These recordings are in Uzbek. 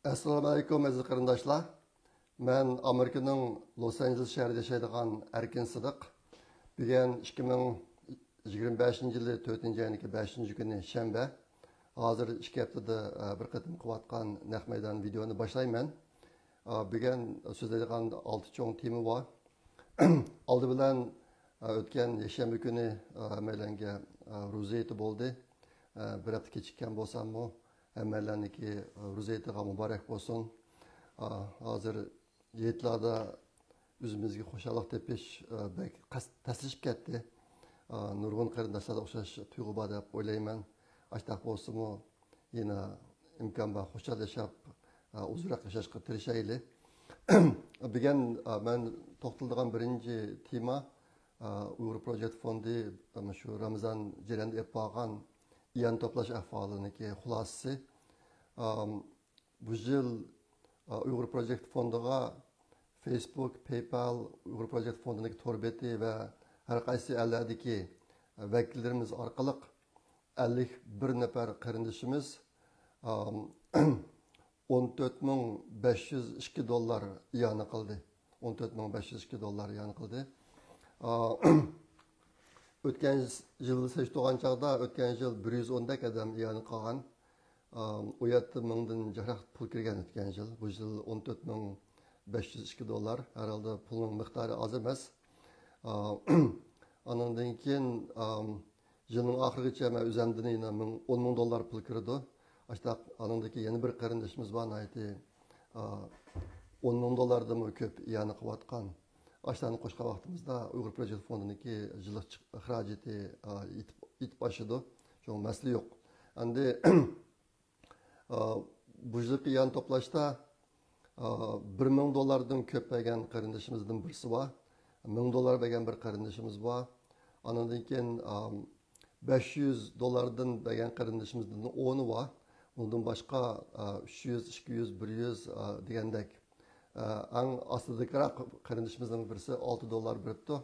Assalomu alaykum aziz qarindoshlar. Men Amerikaning Los Angeles shahrida yashaydigan Erkin Sidiq. Bugun 2025-yili 4-oyning 5-kuni shanba. Hozir 2 haftada bir qatim qilayotgan naq maydon videoni boshlayman. Bugun so'zlaydigan 6 cho'ng tema bor. Oldi bilan o'tgan yakshanba kuni hammalarga ro'za bo'ldi. Bir hafta kechikkan bo'lsam-mu, hammalarniki ro'za muborak bo'lsin. Hozir yetlarda o'zimizga xo'shalik tepish taslishib ketdi. Nurg'un qarindoshlarga o'xshash tuyg'u bor deb o'ylayman. Ashtaq bo'lsa-mu, yana imkon bor xo'shalashib, uzunroq yashashga tirishaylik. Bugun men to'xtaladigan birinchi tema Uyg'ur Project Fondi shu Ramazon jarayonida yapgan yan to'plash ahvoliniki xulosasi. Bu yil Uyg'ur Project Fondiga Facebook, PayPal, Uyg'ur Project Fondining tor beti va har qaysi ellardagi vakillarimiz orqali 51 nafar qarindoshimiz $14,502 iyon qildi. $14,502 iyon qildi. O'tgan yil seçtiğin çağda o'tgan yil 110 dak adam iyon qilgan. O yerda mingdan jaraq pul kirgan o'tgan yil. Bu yil $14,502. Herhalde pulning miqdori oz emas. Ondan keyin yilning oxirigacha men o'zimdan yana $10,000 pul kirdi. Ashtaq anındaki yana bir qarindoshimiz bor, aytdi $10,000dan ko'p iyon qilayotgan. Aşağıdan qo'shgan vaqtimizda Uyg'ur Project Fondiniki yillik xarajati yetib oshdi. Cho'ng masala yo'q. Endi bu yilgi iyon to'plashda $1,000dan ko'p bergan qarindoshimizdan birisi bor. $1,000 bergan bir qarindoshimiz bor. Ondan keyin $500dan bergan qarindoshimizdan 10 bor. Bundan boshqa 300, 200, 100 degandek. Ang astidagi qarindoshimizning birisi $6 beribdi.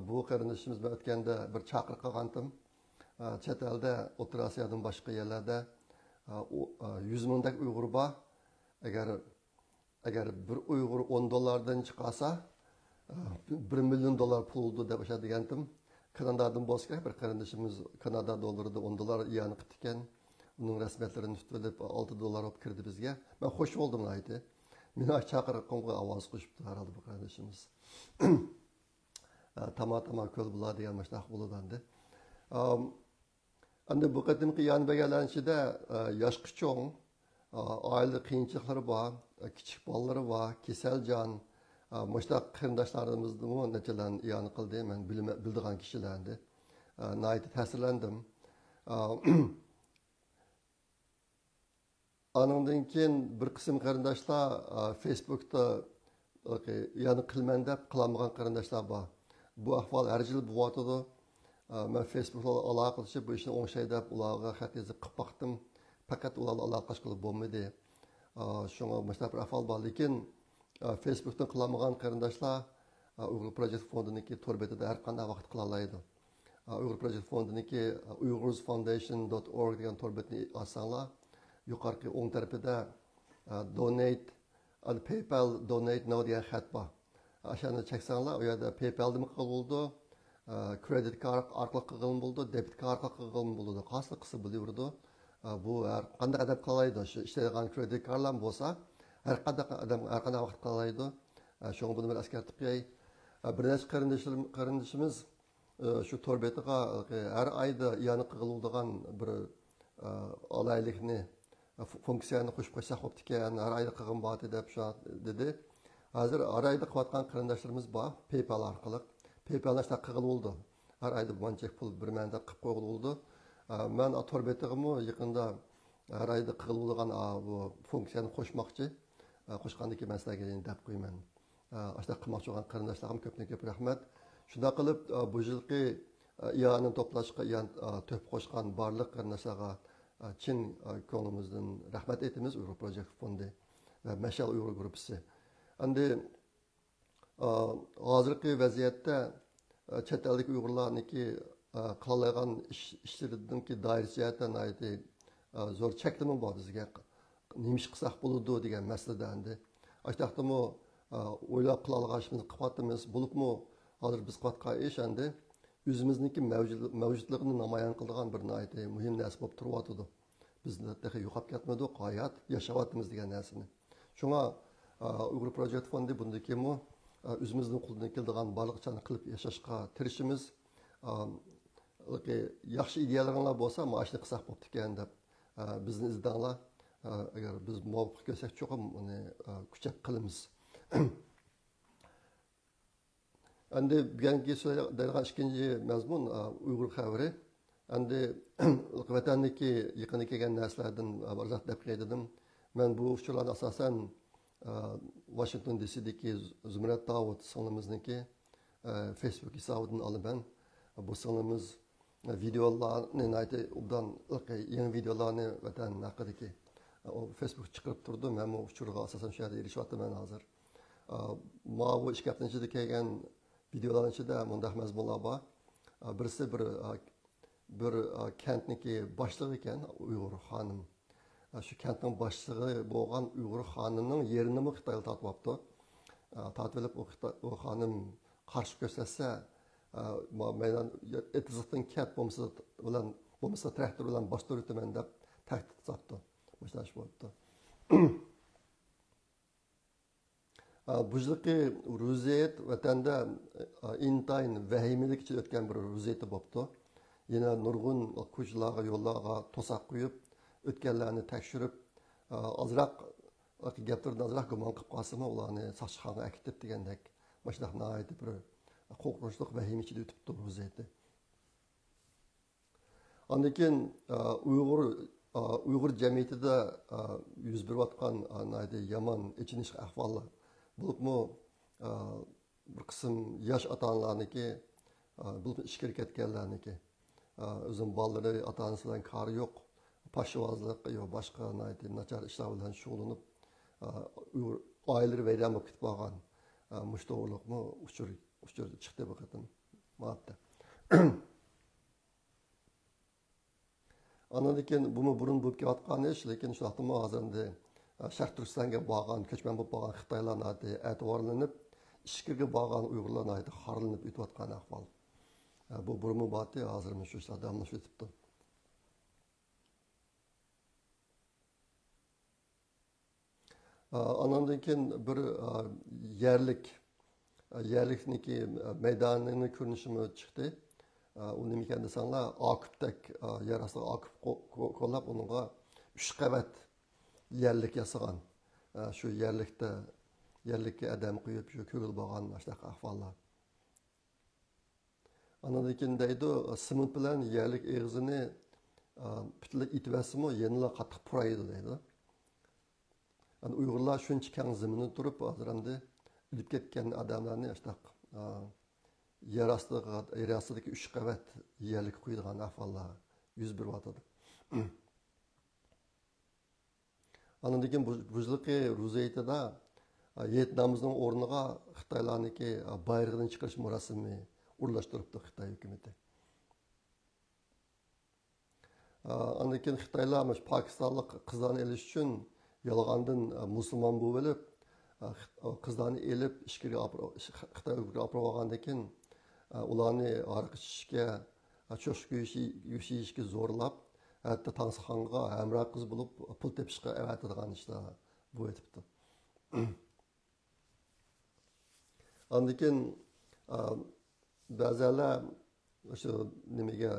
Bu qarindoshimiz bilan o'tganda bir chaqiriq qilgandim. Chet elda, O'rta Osiyodan boshqa yerlarda 100 mingdak Uyg'ur bor. Agar bir Uyg'ur $10dan chiqasa, $1 million pul oldu deb o'sha degandim. Kanadadan boshqa bir qarindoshimiz Kanada dollarida $10 iyon qildi ekan. Uning rasmiyatlarini tutilib $6 olib kirdi bizga. Men xush bo'ldim aytdi. Meni chaqiriqqa ovoz qo'shibdi herhalde bu kardeşimiz. Tama ko'l bo'ladi degan mashtaq bo'ladi endi. Endi bu qadimgi yon berganlarida yoshqi cho'ng, oila qiyinchiliklari bor, kichik bolalari bor, kasaljon, mashtaq qarindoshlarimizni nechalar iyon qildi, men bildigan kishilarni. Nayt ta'sirlandim. Anından keyin bir qism qarindoshlar Facebookda yani qilman deb qilmagan qarindoshlar bor. Bu ahvol har yil bo'layotdi. Men Facebookda aloqalashib bu ishni o'ngshay deb ularga xat yozib qilib baqdim. Faqat ular aloqash qilib bo'lmadi. Shunga mustaq bir ahvol bor, lekin Facebookdan qilmagan qarindoshlar Uyg'ur Project Fondiniki tor betida har qanday vaqt qila oladi. Uyg'ur Project Fondiniki uyghursfoundation.org degan tor betni olsanglar, yuqorqi o'ng tarafida donate and PayPal donate now degan xat bor. Ashani cheksanglar, u yerda PayPal'da qilindi, credit card orqali qilgan bo'ldi, debit card orqali qilgan bo'ldi. Qaysi qilsa bo'laverdi. Bu har qanday adab qilaydi. Shu ishlaydigan credit cardlar bo'lsa, har qanday vaqt qilaydi. Shuni buni bir eskartib qo'yay. Bir necha qarindoshimiz shu tor betiga har oyda iyon qiladigan bir olaylikni funksiyani qo'shib qo'ysak bo'pti ekan, har oyda qilgan bo'ti deb shu dedi. Hozir har oyda qilayotgan qarindoshlarimiz bor, PayPal orqali. PayPal nashta qilib har oyda buncha pul bir manda qilib qo'yildi. Men tor betigimi yaqinda har oyda qiladigan bu funksiyani qo'shmoqchi. Qo'shgandan keyin men sizlarga deb qo'yman. Ashta qilmoqchi bo'lgan qarindoshlarim ko'p rahmat. Shunda qilib bu yilgi iyonni to'plashga to'p qo'shgan barliq qarindoshlarga Çin ko'nglimizdan rahmat aytamiz. Uyg'ur Project Fondi va Mashal Uyg'ur gruppasi. Endi hozirgi vaziyatda chet eldagi Uyg'urlarniki qilayotgan ishlarininki doirasi zo'r cheklama bor bizga. nima ish qilsak bo'ladi degan masalada endi ashtaqdimi o'ylab qila olganimiz qilyapmiz bo'libmi hozir biz qilayotgan ish endi o'zimizniki mavjudligini namoyon qiladigan bir muhim narsa bo'lib turyotidi bizni yo'qolib ketmadik hayot yashayapmiz degan narsani shunga uyg'ur project fondi bundakimi o'zimizning qo'ldan keladigan barliqchani qilib yashashga tirishimiz yaxshi ideyalarlar bo'lsa mana shuni qilsak bo'pti ekan deb bizni izdanglar agar biz muvofiq ko'rsak cho'qim uni kuchab qilamiz endi bugungi so'zlaydigan ikkinchi mazmun uyg'ur xabari endi vatanniki yaqinga kelgan narsalardan iborat deb dedim men bu uchurlarni asosan Washington DC'dagi Zumrat Davud singlimizniki Facebook hisobidan olaman bu singlimiz videolarni obdan yangi videolarni vatan haqidagi Facebook chiqarib turdi men bu uchurga asosan shu yerda erishyapman hozir ma bu ikki haftaning ichida kelgan videolarning ichida bunday mazmunlar bor birisi bir kentniki boshlig'i ekan uyg'ur xonim shu kentning boshlig'i bo'lgan uyg'ur xonimning yerini xitoyga tortib olibdi tortib olib u xonim qarshi ko'rsatsa maydon etizdan kat bo'lmasa traktor bilan bostirib o'taman deb tahdid qilibdi boshlash bo'libdi bujliqi ruzet vatanda intayin vahimalik ichida o'tgan bir ruzeti bo'libdi yana nurg'un ko'chalarga yo'llarga to'saq qo'yib o'tganlarni tekshirib ozroq gaplarni ozroq gumon qilib qolsimi ularni soqchixonaga akitib degandek mana shunaqa bir qo'rqinchli vahima ichida o'tibdi ruzeti andan keyin uyg'ur jamiyatida yuz berayotgan yomon ichinishli ahvollar bo'libmi bir qism yosh ota onalarniki bo'lib ishga ketganlarniki o'zim bolalari ota onasi bilan kori yo'q pashvozlik yo boshqa nachar ishlar bilan shug'ullanib oilalari vayron bo'lib ketib qolgan mushto'g'liqmi uchur chiqdi bu qatim ma'atda andan keyin buni burun bo'lib kelayotgan ish lekin shunaqa hozir endi sharq turkistonga borgan ko'chman bo'lib qolgan xitoylarni e'tiborlanib ishga borgan uyg'urlarni xorlanib o'tayotgan ahvol bu burunmi bordi hozir shu ishlar davomlashib o'tibdi andan keyin bir yerlikniki maydonini ko'rinishimi chiqdi u nima ekan desanglar okupdak yer ostiga okup qo'llab unga 3 qavat yerlik yasagan shu yerlikka adam qo'yib shu ko'ril bo'lgan shunaqa ahvollar andan keyin deydi sement bilan yerlik eg'izini butunlay itvasimi yanada qattiq puraydi deydi uyg'urlar shuncha kang zaminda turib hozir endi o'lib ketgan odamlarni shunaqa yer ostidagi 3 qavat yerlik qo'yadigan ahvollar yuz beryotadi andan keyin bujliqi ruzaytida Vyetnamimizning o'rniga xitoylarniki bayrog'ini chiqarish marosimini o'rlashtiribdi xitoy hukumati andan keyin xitoylar pokistonlik qizlarni elish uchun yolg'ondan musulmon bo'lib olib qizlarni elib ichkariga xitoyga olib borgandan keyin ularni aroq ichishga cho'shqa yeyishga zo'rlab hatto Tangsixonga hamroh qiz bo'lib pul tepishga avatadigan ishlar bo'lib o'tibdi andan keyin ba'zanlar o'sha nimaga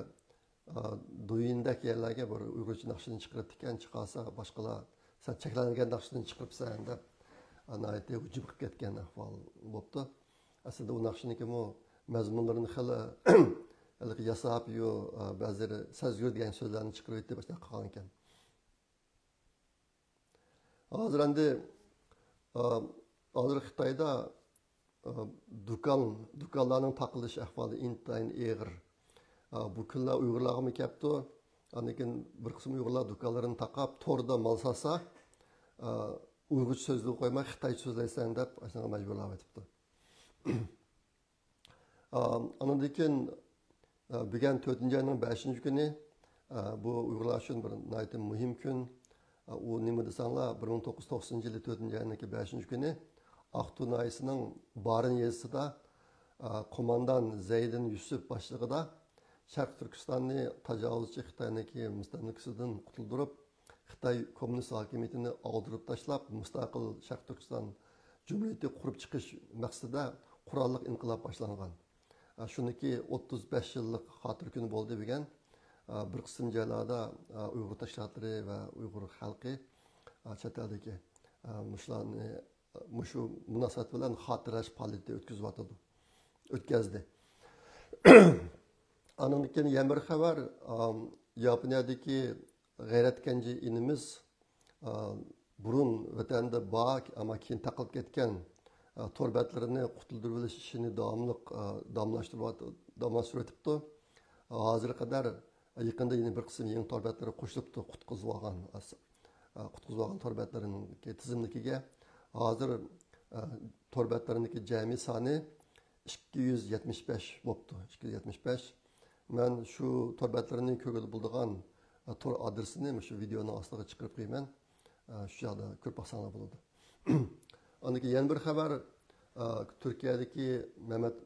do'yindak yerlarga bir uyg'urcha naqshini chiqarib ekan chiqarsa boshqalar sen cheklangan naqshini chiqaribsan deb hujum qilib ketgan ahvol bo'libdi aslida u naqshiniki mazmunlarini hali yasab yo ba'zilari sazgur degan so'zlarni chiqarib aytib qilgan ekan hozir endi hozir xitoyda do'konlarning taqilish ahvoli intayin og'ir bu kunlar uyg'urlarga kelibdi andan keyin bir qism uyg'urlar do'konlarini taqab to'rda mol sotsa uyg'urcha so'zni qo'ymay xitoycha so'zlaysan deb shunaqa majburlab o'tibdi andan keyin bugun 4 oyning 5 kuni bu uyg'urlar uchun bir muhim kun u nima desanglar 1990 yılı 4. ayındaki 5. günü Aqtun ayısının Barın yezisida qo'mondan Zaydin Yusuf boshlig'ida Sharq Turkistonni tajovuzchi Xitoyniki mustamlikasidan qutuldirib, Xitoy kommunist hokimiyatini ag'dirib tashlab, mustaqil Sharq Turkiston Cumhuriyeti qurib chiqish maqsadida qurolli inqilob boshlangan. Shuniki 35 yillik xotir kuni bo'ldi degan bir qism joylarda Uyg'ur tashkilotlari va Uyg'ur xalqi chet eldagi mushlarni shu munosabat bilan xotirash faoliyati o'tkazdi. Andan keyin yana bir xabar, Yaponiyadagi g'ayratkanji inimiz burun vatanda bor, ammo keyin taqilib ketgan torbetlerini qutuldirilish ishini davomlashtiribdi. Hozirga qadar yaqinda yana bir qism yangi torbetlari qo'shilibdi qutqizib olgan torbetlarning tizimligiga. Hozir torbetlarniki jami soni 275 bo'libdi. 275. Men shu torbetlarning ko'rib bo'ldigan tor adresini shu videoning ostiga chiqarib qo'yaman. Shu yerda ko'rib olsanglar bo'ladi. Aniki yana bir xabar, Turkiyadagi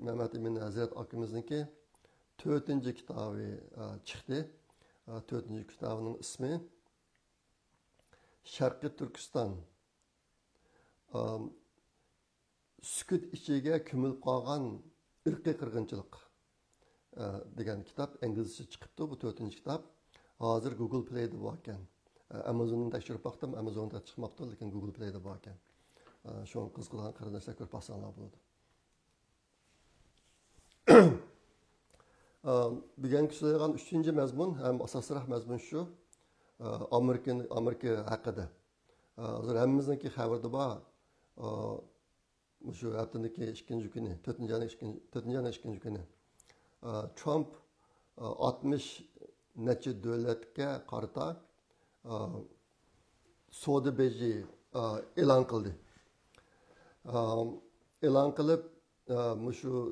Mehmet Emin Hazret akamizniki 4. kitobi chiqdi. 4. kitobining ismi Sharqiy Turkiston sukut ichiga ko'milib qolgan irqiy qirg'inchilik degan kitob inglizcha chiqibdi. Bu 4. kitob. Hozir Google Play'da bor ekan. Amazon'ni tekshirib baktım, Amazon'da chiqmabdi, lekin Google Play'da bor ekan. Şunu qiziqgan qarindoshlar ko'rib olsanglar bo'ladi. Bugungi so'zlaydigan 3-chi mazmun ham asosliroq mazmun shu. Amerika haqida. Hozir hammamizniki xabarda bor. Shu haftaniki 2-chi kuni, 4-ayning 2-chi kuni. Trump 60 necha davlatga qarata savdo beji e'lon qildi. E'lon qilib,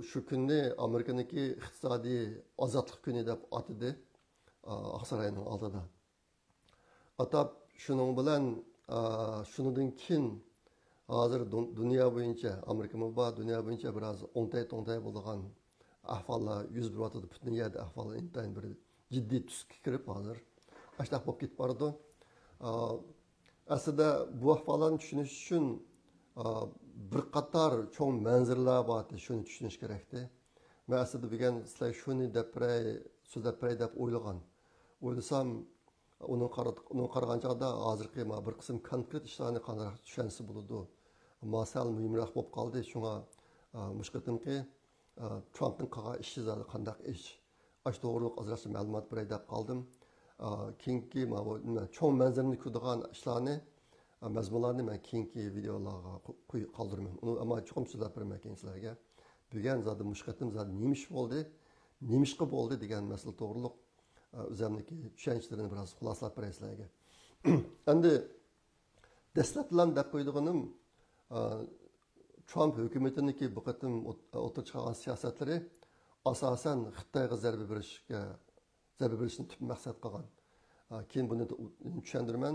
shu kunni Amerikaniki iqtisodiy ozodlik kuni deb atadi Oqsaroyning oldida. Atab shuning bilan shundan keyin hozir dunyo bo'yicha, Amerikami bor, dunyo bo'yicha biroz o'ngtay bo'lgan ahvollar yuz beryapti. Butun yerda ahvol intayin bir jiddiy tusga kirib hozir ashtaq bo'lib ketib bordi. Aslida bu ahvollarni tushunish uchun bir qator cho'ng manzillar bor, shuni tushunish kerakdi. Men aslida degan sizlar shuni so'zlab beray deb o'ylasam, uning qaragan chog'da hozirgi bir qism konkret ishlarni qanday tushunsa bo'ladi. Masal muhimroq bo'lib qoldi. Shunga mushqitimki Trumpning qilgan ishi zodi qanday ish. Ash to'g'riliq ozroq ma'lumot beray deb qoldim. Keyingi cho'ng manzilni ko'radigan ishlarni mazmunlarni men keyingi videolarga qoldirmayman. Uni ammo chuqur so'zlab beraman sizlarga. Bugun zodi mushqitim zodi nemishqa bo'ldi degan masala to'g'riliq o'zimniki tushunchalarni biroz xulosalab beray sizlarga. Endi dastlabdan deb qo'ydiganim Trump hukumatiniki bu qatim o'tirib chiqqan siyosatlari asosan Xitoyga zarba berishni tub maqsad qilgan. Keyin buni tushundirman.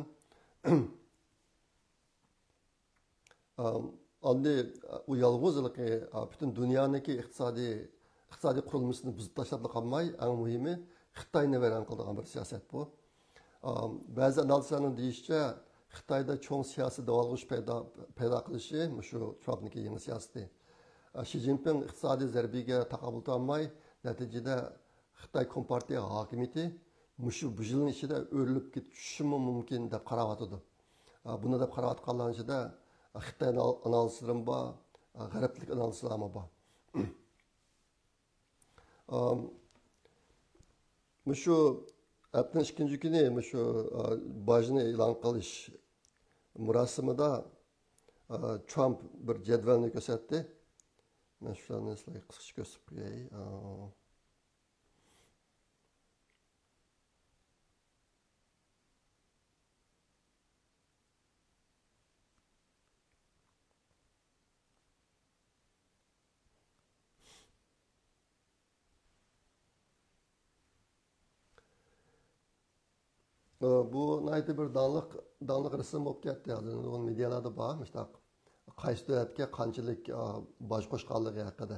Endi u yolg'izligi butun dunyoniki iqtisodiy qurilmasini buzib tashlab qolmay, eng muhimi Xitoyni vayron qiladigan bir siyosat bu. Ba'zi analistlarning deyishicha, Xitoyda cho'ng siyosiy davolg'ish paydo qilishi shu Trumpniki yangi siyosati. Xi Jinping iqtisodiy zarbiga taqobil qilmay, natijada Xitoy Kompartiya hokimiyati shu bu yilning ichida o'rilib ketishi mumkin deb qarayotdi. Buni deb qarayotganlar ichida Xitoy analistlarim bor, g'arblik analistlar bor. Shu haftaning 2-chi kuni shu bajni e'lon qilish murosimida Trump bir jadvalni ko'rsatdi. Men shularni sizlarga qisqacha ko'rsatib qo'yay. Bu naytı bir danlıq resim bo'lib ketdi. Hozir uni medialarda bor, mustaq qaysi davlatga qanchalik bosh qo'shganligi haqida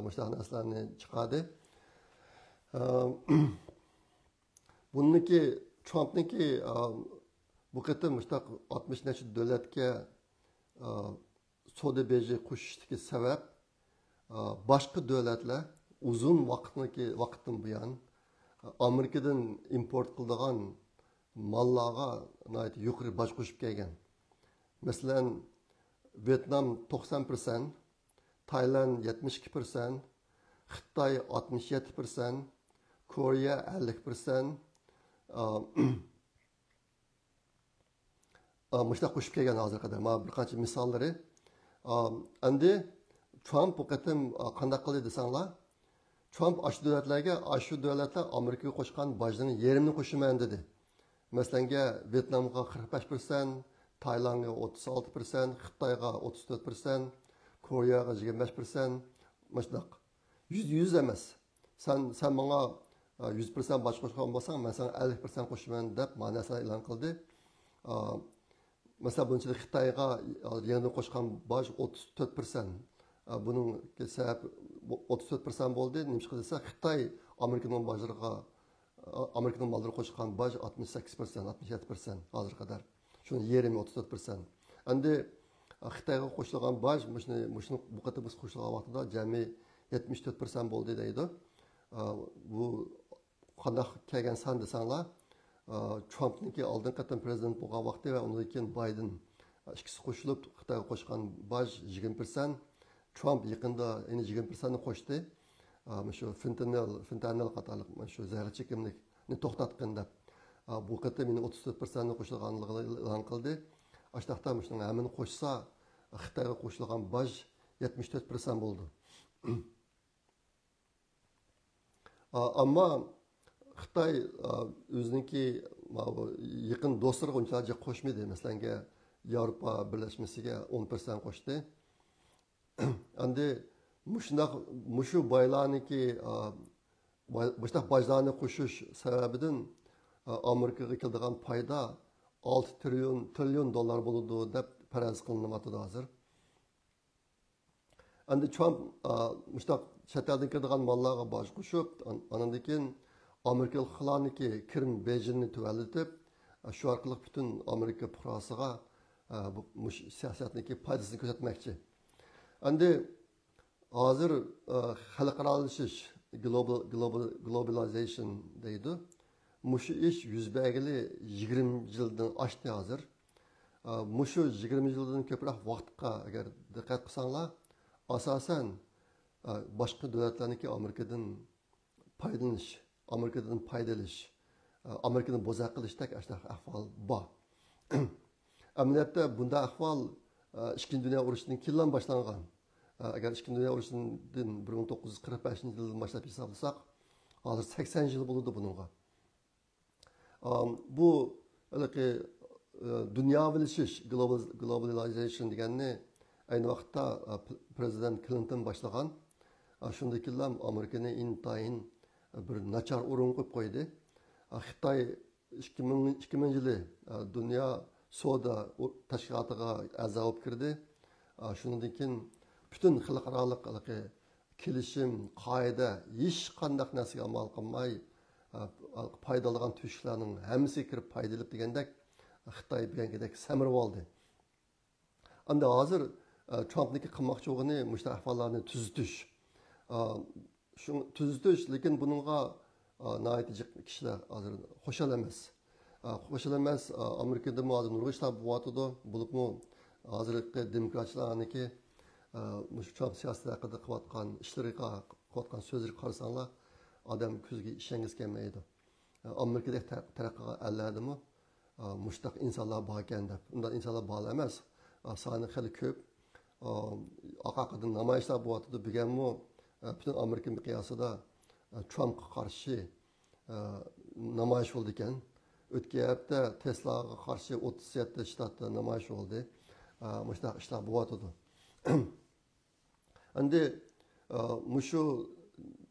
mustaq narsalarni chiqadi. Buniki Trumpniki bu qatam mustaq 60 necha davlatga savdo beji qo'shishdagi sabab boshqa davlatlar uzun vaqtdan buyon Amerikadan import qiladigan mallarga yuqori boj qo'shib kelgan. Masalan, Vietnam 90%, Tayland 72%, Xitoy 67%, Koreya 50%, mushtaq qo'shib kelgan hozir qadar. Mana bir qancha misollari. Endi Trump bu qatam qanday qildi desanglar, Trump shu davlatlar Amerikaga qo'shgan bojning yarmini qo'shaman dedi. Masalan, Vietnamga 45%, Taylandga 36%, Xitoyga 34%, Koreyaga 25%, mashunaq. 100 emas. Sen bana 100% boj qo'shgan bo'lsang, men sana 50% qo'shaman deb ma'nosini e'lon qildi. Mesela bunun için Xitoyga yanına qo'shgan boj 34%. Bunun sebep 34% bo'ldi. Nima qilsa Xitoy Amerikaning bojlariga Amerikaning mallarga qo'shgan boj 68%, 67% hozir qadar. Shuni yarmi 34%. Endi Xitoyga qo'shilgan boj mushuni bu qator biz qo'shilgan vaqtida jami 74% bo'ldi deydi. Bu qanday kelgan san desanglar, Trumpniki oldin qatam prezident bo'lgan vaqtda va undan keyin Biden ikkisi qo'shilib Xitoyga qo'shgan boj 20%. Trump yaqinda yana 20%ni qo'shdi. Shu fentanyl qatorliq shu zahar chekimlikni to'xtatgan deb. Bu qatam meni 34%ni qo'shilganligini e'lon qildi. Ashtaxta shuni hamini qo'shsa Xitoyga qo'shilgan boj 74% bo'ldi. Ammo Xitoy o'ziniki yaqin do'stlarga unchalik qo'shmaydi. Masalan, Yevropa birlashmasiga 10% qo'shdi. Endi mushu boylarniki boshqa bojlarni qo'shish sababidan Amerikaga keladigan foyda 6 trillion dollar bo'ladi deb faraz qilinyapti hozir. Endi Trump mushtaq chet eldan keladigan mallarga boj qo'shib, andan keyin Amerikaliklarniki kirim bejini tuvallatib, shu orqali butun Amerika fuqarosiga bu siyosatniki foydasini ko'rsatmoqchi. Endi hozir xalqaralashish, globalization deydi. Mushu ish yuz bergili 20 yildan oshdi hozir. Mushu 20 yildan ko'proq vaqtga agar diqqat qilsanglar, asosan boshqa davlatlarniki Amerikadan foydalanish, Amerikadan foydalanish, Amerikani bo'zaq qilishdek ahvol bor. Amaliyotda bunday ahvol Ikkinchi Dünya urushidan keyin boshlangan. Agar Ikkinchi Dünya urushidan 1945-yildan boshlab hisoblasak, hozir 80 yil bo'ldi buningga. Bu dunyovilashish, globalization deganni ayni vaqtda prezident Clinton boshlagan. Shunday keyin Amerikani intayin bir nachar o'rin qo'yib qo'ydi. Xitoy 2000 yili dunyo savdo tashkilotiga a'zo bo'lib kirdi. Shundan keyin butun xalqaro kelishim, qoida hech qanday narsaga amal qilmay foydalagan tushlarning hammasi kirib foydalib degandek Xitoy bugünkidek samirib oldi. Endi hozir Trumpniki qilmoqchi bo'lgani mushta ahvollarni tuzitish. Shu tuzitish, lekin buningga noyatici kishilar hozir qo'shil emas. Qo'shil emas, Amerikada hozir nurg'un ishlar bo'lyapti. Bo'libmi hozirgi demokratlarniki mush Trump siyosati haqida qilayotgan ishlariga, qilayotgan so'zlarga qarasanglar, odam ko'ziga ishongiz kelmaydi. Amerikadagi taraqqiga alladimi mushtaq insonlar bor ekan deb. Undan insonlar bor emas. Soni xili ko'p. Oqaqida namoyishlar bo'lyapti deganmi, butun Amerika miqyosida Trumpga qarshi namoyish bo'ldi ekan. O'tgan hafta Tesla'ga qarshi 37 shtatda namoyish bo'ldi. Mushtaq ishlar bo'lyapti. Endi mushu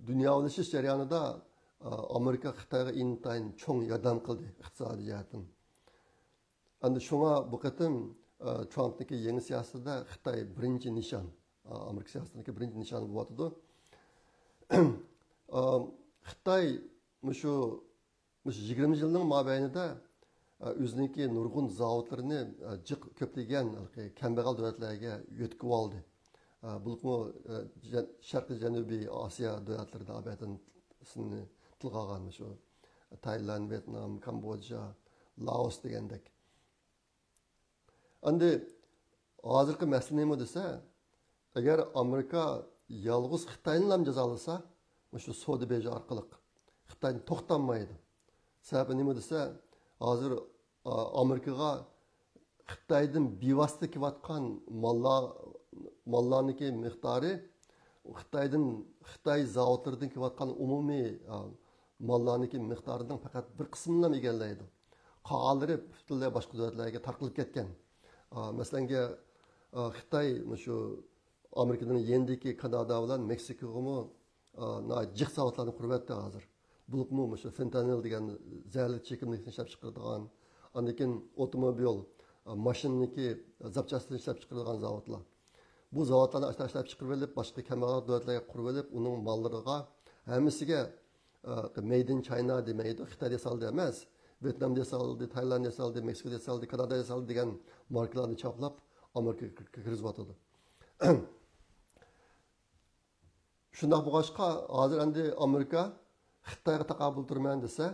dunyolashish jarayonida Amerika Xitoyga intayin cho'ng yordam qildi iqtisodiy jihatdan. Endi shunga bu qatim Trumpniki yangi siyosatida Xitoy birinchi nishon, Amerika siyosatidagi birinchi nishon bo'lyotdi. Xitoy shu 20 yilning mobaynida o'ziniki nurg'un zavodlarni jiq ko'plagan kambag'al davlatlarga yo'tkib oldi. Bu Sharqiy Janubiy Osiyo davlatlarida abatini tilga olgan shu Tayland, Vyetnam, Kamboja, Laos degandek. Endi hozirgi masala nima desa, agar Amerika yolg'iz Xitoyni ham jazolasa, shu savdo beji orqali Xitoyni to'xtatmaydi. Sababi nima desa, hozir Amerikaga Xitoydan bevosita kelayotgan mallarniki miqdori Xitoy zavodlaridan kelayotgan umumiy mallarniki miqdoridan faqat bir qismini egallaydi. Qolganlari butunlay boshqa davlatlarga tarqalib ketgan. Masalan, Xitoy shu Amerikadan yendiki Kanada bilan Meksikaga jiq zavodlarni quryapti hozir. Bulutmu shu fentanil degan zararli chekimlikni ishlab chiqaradigan, undan keyin avtomobil, mashinaniki zapchastini ishlab chiqaradigan zavodlar. Bu zavodlarni ishlab chiqarib olib, boshqa kambag'al davlatlarga qurib olib, uning mollariga hammasiga made in China demaydi, Xitoyda yasaldi emas, Vyetnamda yasaldi, Taylandda yasaldi, Meksikada yasaldi, Kanadada yasaldi degan markalarni choplab Amerikaga kirgizib Shundoq bo'lg'achqa, hozir endi Amerika Xitoyga taqobil turman desa,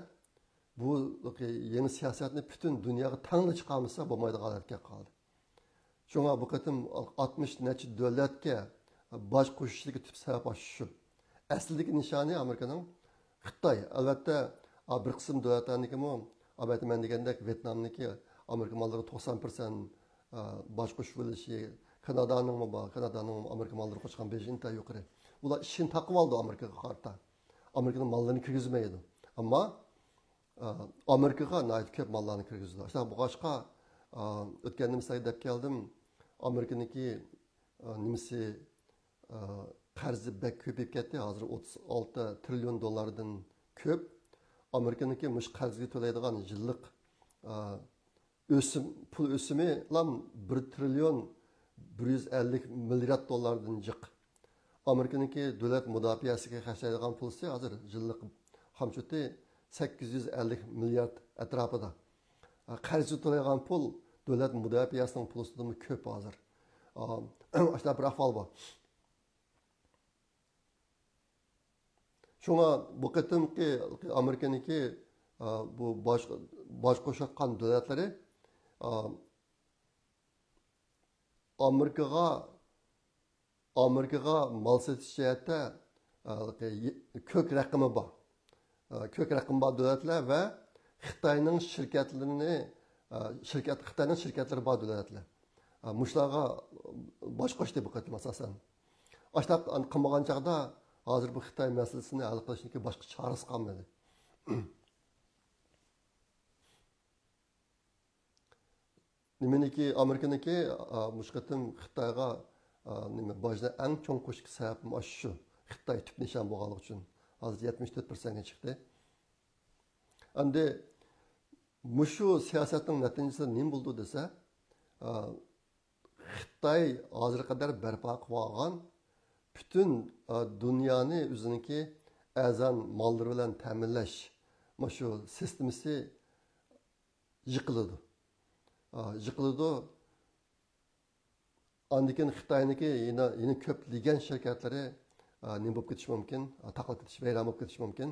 bu yangi siyosatni butun dunyoga tangli chiqarmasa bo'lmaydigan holatga qoldi. Shunga bu qatim 60 necha davlatga bosh qo'shishligi tip sabab shu. Aslidagi nishoni Amerikaning Xitoy. Albatta, bir qism davlatlarniki albatta men degandek Vyetnamniki Amerika mallari 90% bosh qo'shib bo'lishi, Kanadaning Amerika mallari qo'shgan bejinta yuqori. Ular ishini taqib oldi Amerikaga qarta. Amerikaning mallarini kirgizmaydi. Ammo Amerikaga nayt ko'p mallarni kirgizdi. Işte bu boshqa o'tganimda sizga deb keldim. Amerikaniki nimasi qarzi bek ko'payib ketdi. Hozir 36 trillion dollardan ko'p. Amerikaniki mush qarzga to'laydigan yillik pul o'simi ham 1 trillion 150 milliard dollardan jiq. Amerikaniki davlat mudofaasiga xarjlaydigan pulsi hozir yillik hamchuti 850 milliard atrofida. Qarzi to'laydigan pul davlat mudofaasining pulidan ko'p hozir. Ashta bir ahvol bor. Shunga bu qatimki Amerikaniki bu bosh qo'shayotgan davlatlari Amerikaga mal setish jihatda ko'k raqami bor. Ko'k raqam bor davlatlar va Xitoyning shirkatlari bor davlatlar. Mushlarga bosh qo'shdi bu qatim asosan. Ashta qilmagan chaqda hozir bu Xitoy masalasini hal qilishning boshqa chorasi qolmadi. Nimaniki Amerikaniki mush qatim Xitoyga bojda eng cho'ng qo'shib sababim shu. Xitoy tip nishon bo'lganligi uchun hozir 74%ga chiqdi. Endi mushu siyosatning natijasi nima bo'ldi desa, Xitoy hozir qadar barpo qilib olgan butun dunyoni o'ziniki azon mollari bilan ta'minlash mushu sistemasi yiqiladi. Andikin Xitoyniki yana ko'plagan shirkatlari nima bo'lib ketishi mumkin, taqib ketishi, vayron bo'lib ketishi mumkin.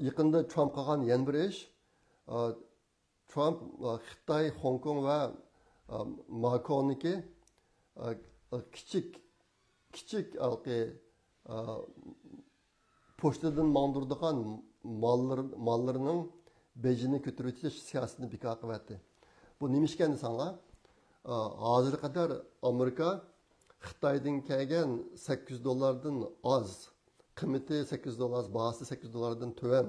Yaqinda Trump qilgan yana bir ish, Trump Xitoy, Hong Kong va Makoniki kichik pochtadan mandırdıgan mallarının bejini ko'tarib o'tish siyosatini bekor qilyapti. Bu nima ekan desanglar, hozirga qadar Amerika Xitoydan kelgan $8 oz, qiymati $8, bahası $8dan to'van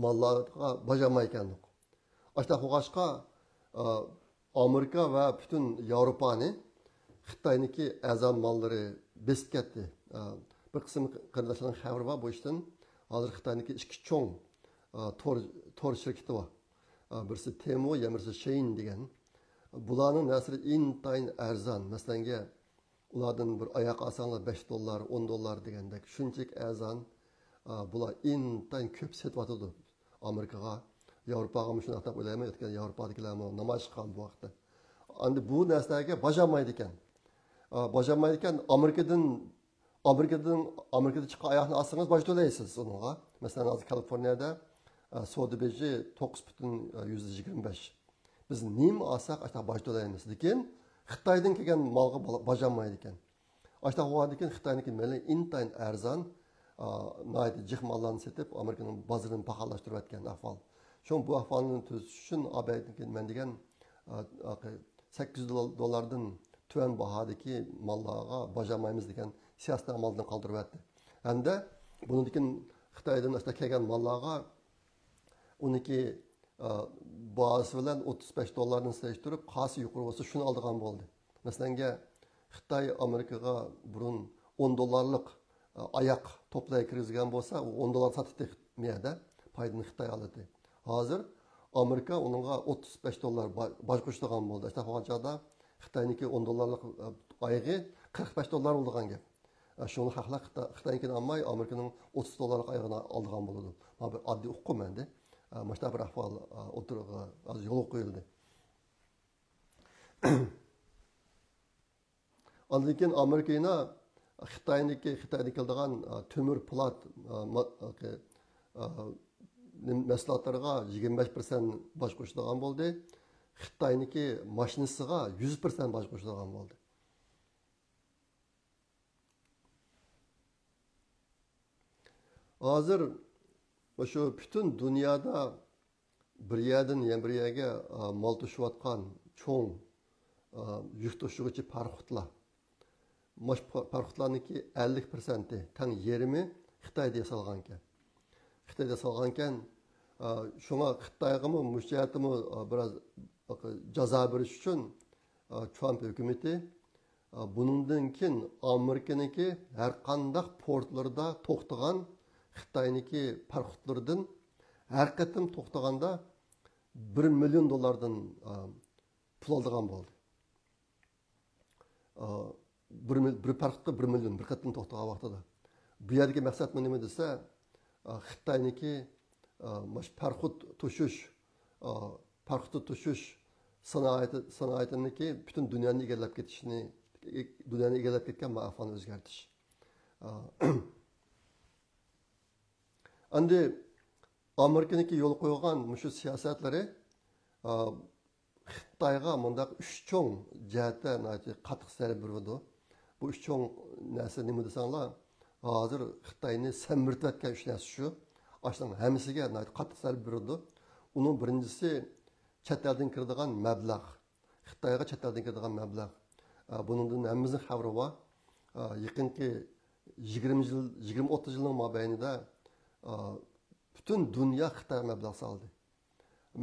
mallarga bajarmay ekandik. Ashta qo'g'ashqa Amerika va butun Yevropani Xitoyniki azam mallari besib ketdi. bir qism qarindoshlarning xabari bor bu ishdan. Hozir Xitoyniki ikki cho'ng tor shirkati bor. Birisi Temu, birisi Shein degan. Bularning narxi intayin arzon. Masalanga ulardan bir oyoq olsanglar $5, $10 degandek shunchalik arzon. Bular intayin ko'p setyotdi Amerikaga, Yevropaga shuni atab o'ylayman. O'tgan Yevropadagilar namoyish qilgan bu vaqtda. Endi bu narsaga bajamaydi ekan. Bajamaydi ekan Amerikada chiqqan oyoqni olsangiz boj to'laysiz unga. Masalan, hozir Kaliforniyada soda beji 9,25. Biz nima olsak, ashta boj to'laymiz. Lekin Xitoydan kelgan molga bajamaydi ekan. Ashta bo'ladi ekan Xitoyniki meli intayin arzon, naydi jih mollarni setib, Amerikaning bozorini paxallashtirib atgan ahvol. Shu bu ahvolni tuzish uchun men degan $800 tuvan bahadaki mallarga bajamaymiz degan siyosiy amaldan qoldirib atdi. Hamda bundan Xitoydan asta kelgan mallarga uniki bazı bilan $35 selishtirib, qasi yuqori bo'lsa shuni oldigan bo'ldi. Masalan, Xitoy Amerikaga burun $10 oyoq to'play kirgizgan bo'lsa, u $10 sotib miyada foydani Xitoy oladi. Hozir Amerika uningga $35 boj qo'shadigan bo'ldi. Asta hozirda Xitoyniki $10 oyog'i $45 bo'lgan gap. Shuni haqlar Xitoynikini olmay, Amerikaning $30 oyog'ini oldigan bo'ladi. Bu bir oddiy uqum endi. Mana bir ahvol o'tirg'i hozir yo'l qo'yildi. Lekin Amerikani Xitoyniki degan temir plat mahsulotlarga 25% boj qo'shadigan bo'ldi. Xitoyniki mashinasiga 100% boj qo'shadigan bo'ldi. Hozir shu butun dunyoda bir yerdan bir yerga mol to'shiyotgan cho'ng yuk to'shig'uchi parxutlar. Mash parxutlarniki 50% tang yarmi Xitoyda yasalgan ekan. Xitoyda yasalgan ekan, shunga Xitoyga mushayatimi biroz jazo berish uchun Trump hukumati bundan keyin Amerikaniki har qanday portlarda to'xtagan Xitoyniki parxutlardan har qatim to'xtaganda $1 million pul oldigan bo'ldi. Bir parxutga $1 million bir qatim to'xtagan vaqtida. Bu yerdagi maqsad nima desa, Xitoyniki parxut to'shish sanoatiniki butun dunyoni egallab ketgan ma'afani o'zgartirish. Endi Amerikaniki yo'l qo'ygan shu siyosatlari Xitoyga mundaq 3 cho'ng jihatda qattiq zarba berdi. Bu 3 cho'ng narsa nima desanglar, hozir Xitoyni samirtayotgan 3 narsa shu. Ashning hammasiga qattiq zarba berdi. Uning birinchisi chet eldan kiradigan mablag'. Xitoyga chet eldan kiradigan mablag'. Buningdan hammamizning xabari bor. Yaqinki 20-30 yilning mobaynida bütün dünya Xitoy mablag' soldi.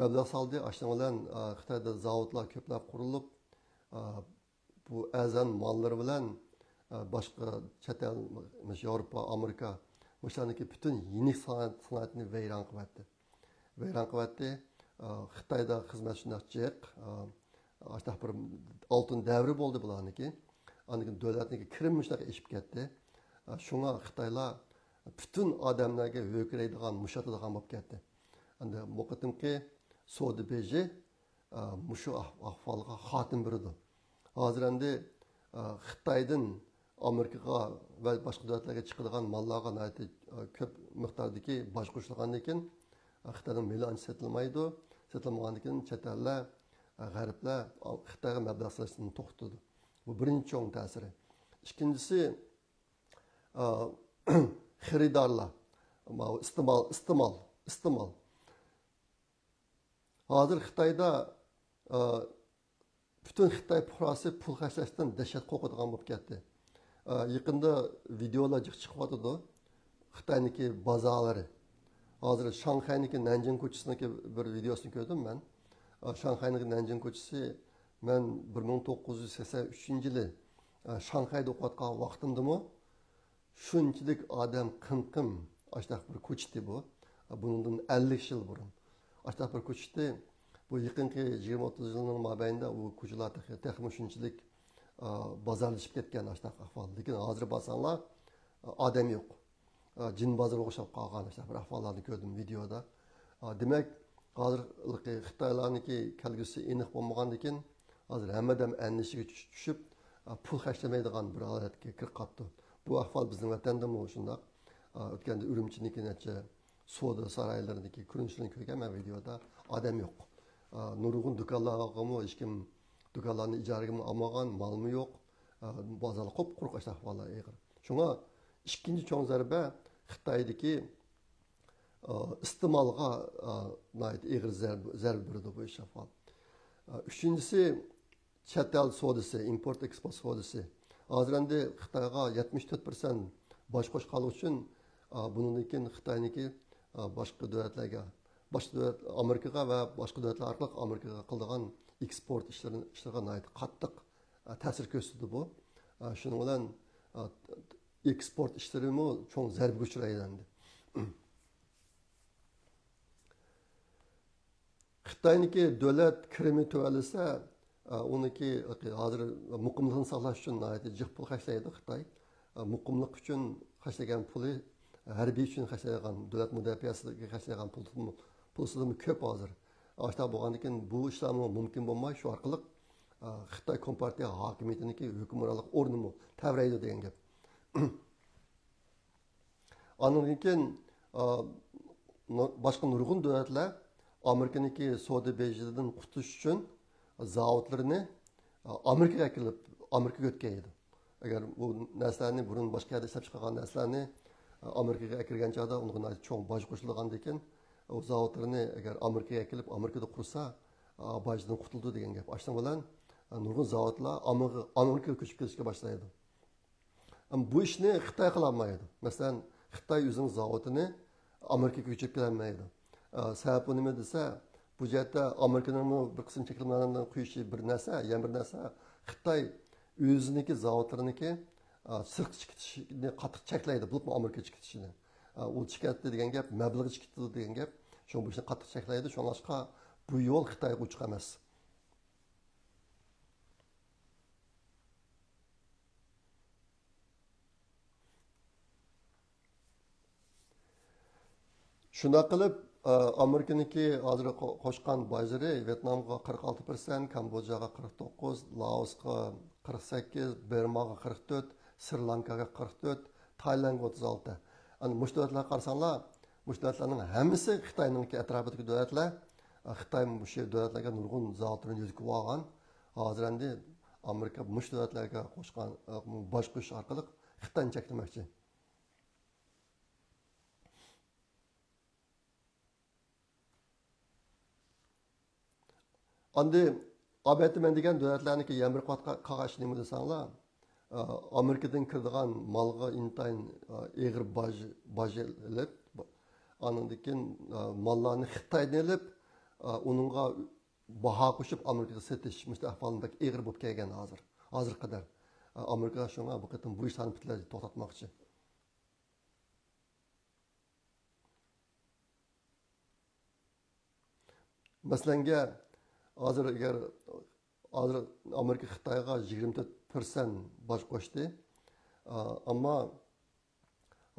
Mablag' soldi, ashning bilan Xitoyda zavodlar ko'plab qurilib, bu azan mollari bilan boshqa chet el, Yevropa, Amerika o'shaniki bütün yenik sanoatini vayron qilyapti. Xitoyda xizmat shunaqchiq, ashta bir oltin davri bo'ldi bularniki. Aniki davlatniki kirimi shunaqa eshib ketdi. Shunga Xitoylar bütün adamlarga höküreydigan, muşatadigan bo'lib ketdi. Endi bu qatimki soda beji mushu ahvolga xotim berdi. Hozir endi Xitoydan Amerikaga va boshqa davlatlarga chiqadigan mollarga ko'p miqdordagi boj qo'shilgandan keyin Xitoyning meli ancha sotilmaydi. Sotilmagandan keyin chet ellar, g'arblar Xitoyga mablag' solishni to'xtatdi. Bu birinchi cho'ng ta'siri. Ikkinchisi xaridorlar, iste'mol. Hozir Xitoyda bütün Xitoy fuqarosi pul xarjlashdan dahshat qo'rqadigan bo'lib ketdi. Yaqinda videolar chiqyapti. Xitoyniki bozorlari. Hozir Shanxayniki Nanjing ko'chasidagi bir videosini ko'rdim men. Shanxayniki Nanjing ko'chasi men 1983-yili Shanxayda o'qiyotgan vaqtimdami shunchalik odam qim ashtaq bir ko'chdi bu. Bundan 50 yil burun. Ashtaq bir ko'chdi. Bu yaqinqi 20-30 yilning mobaynida u ko'chalar texmi shunchalik bozorlashib ketgan ashtaq ahvol. Lekin hozir bo'lsanglar odam yo'q. Jin bozoriga o'xshab qolgan ashtaq bir ahvollarni ko'rdim videoda. Demak, hozir Xitoylarniki kelgusi aniq bo'lmagandan keyin hozir hammadan andishiga tushib pul xarjlamaydigan bir holatga kirib qoldi. Bu ahvol bizning vatanda ham shundoq. O'tganda Urumchiniki necha savdo saroylaridagi ko'rinishlarni ko'rgan men videoda odam yo'q. Nurg'un do'konlarga hech kim do'konlarni ijaraga olmagan, malmi yo'q. Bozor qop-quruq ahvollar og'ir. Shunga ikkinchi cho'ng zarba Xitoydagi iste'molga og'ir zarba berdi bu ish ahvol. Üçüncüsü chet el savdosi, import eksport savdosi. Hozir endi Xitoyga 74% bosh qo'shqani uchun bundan keyin Xitoyniki boshqa davlatlarga, boshqa davlat Amerikaga va boshqa davlatlar orqali Amerikaga qiladigan eksport ishlariga qattiq ta'sir ko'rsatdi bu. Shuning bilan eksport ishlarimi cho'ng zarbaga uchraydi. Xitoyniki davlat kirimi to'valasa, uniki hozir muqimlikni saqlash uchun jiq pul xarjlaydi Xitoy. Muqimlik uchun xarjlagan puli harbiy uchun xarjlagan, davlat mudofaasiga xarjlagan pulsidan ko'p hozir. Ashta bo'lgandan keyin bu ishlar mumkin bo'lmay, shu orqali Xitoy kompartiya hokimiyatiniki hukmronlik o'rnini tavraydi degan gap. Andan keyin boshqa nurg'un davlatlar Amerikaniki savdo bejidan qutulish uchun zavodlarni Amerikaga kelib, Amerikaga o'tkazdi. Agar bu narsalarni burun boshqa yerda ishlab chiqargan narsalarni Amerikaga kirgan chog'da unga cho'ng boj qo'shilgandan keyin o zavodlarni agar Amerikaga kelib, Amerikada qursa, bojdan qutuldi degan gap. Ashtan bilan nurg'un zavodlar Amerikaga ko'chib ketishga boshlaydi. Bu ishni Xitoy qila olmaydi. Masalan, Xitoy o'zining zavodini Amerikaga ko'chirib kelolmaydi. Sababi nima desa, bu yerda Amerikaning bir qism cheklovlardan qo'yishi bir narsa, yana bir narsa Xitoy o'ziniki zavodlariniki sirtqi chiqishni qattiq cheklaydi, bo'lib Amerika chiqishini. U chiqadi degan gap, mablag' chiqadi degan gap, shu bu ishni qattiq cheklaydi, shunlashqa bu yo'l Xitoyga uchiq emas. Shunday qilib Amerikaniki hozir qo'shgan bojlari Vyetnamga 46%, Kambojaga 49%, Laosga 48%, Burmaga 44%, Sri Lankaga 44%, Taylandga 36%. Ana bu davlatlarga qarasanglar, bu davlatlarning hammasi Xitoyning atrofidagi davlatlar. Xitoy bu davlatlarga nurg'un zavodlarni yuzib olgan. Hozir endi Amerika bu davlatlarga qo'shgan boj qo'yish orqali Xitoyni cheklamoqchi. Andi Abetimen degan davlatlarniki yana bir qog'oz nima desanglar, Amerikadan kiradigan malga intayin eg'ir boj ilib, andan keyin mallarni Xitoydan ilib, uningga baho qo'shib Amerikaga setish ahvolida eg'ir bo'lib kelgan hozir. Hozir qadar Amerika shunga bu qatim bu ishlarni butunlay to'xtatmoqchi. Masalanga hozir agar Amerika Xitoyga 24% boj qo'shdi, ammo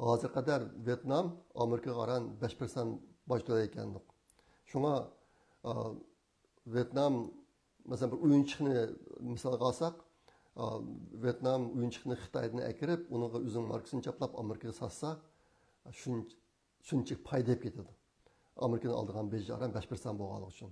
hozir qadar Vyetnam Amerikaga qaran 5% boj to'layotgandik. Shunga Vyetnam masalan bir o'yinchiqni misolga olsak, Vyetnam o'yinchiqni Xitoydan akirib, uning o'zining markasini chaplab Amerikaga satsa, shuncha foyda ketadi. Amerikadan oldigan beji qaran 5% bo'lganligi uchun.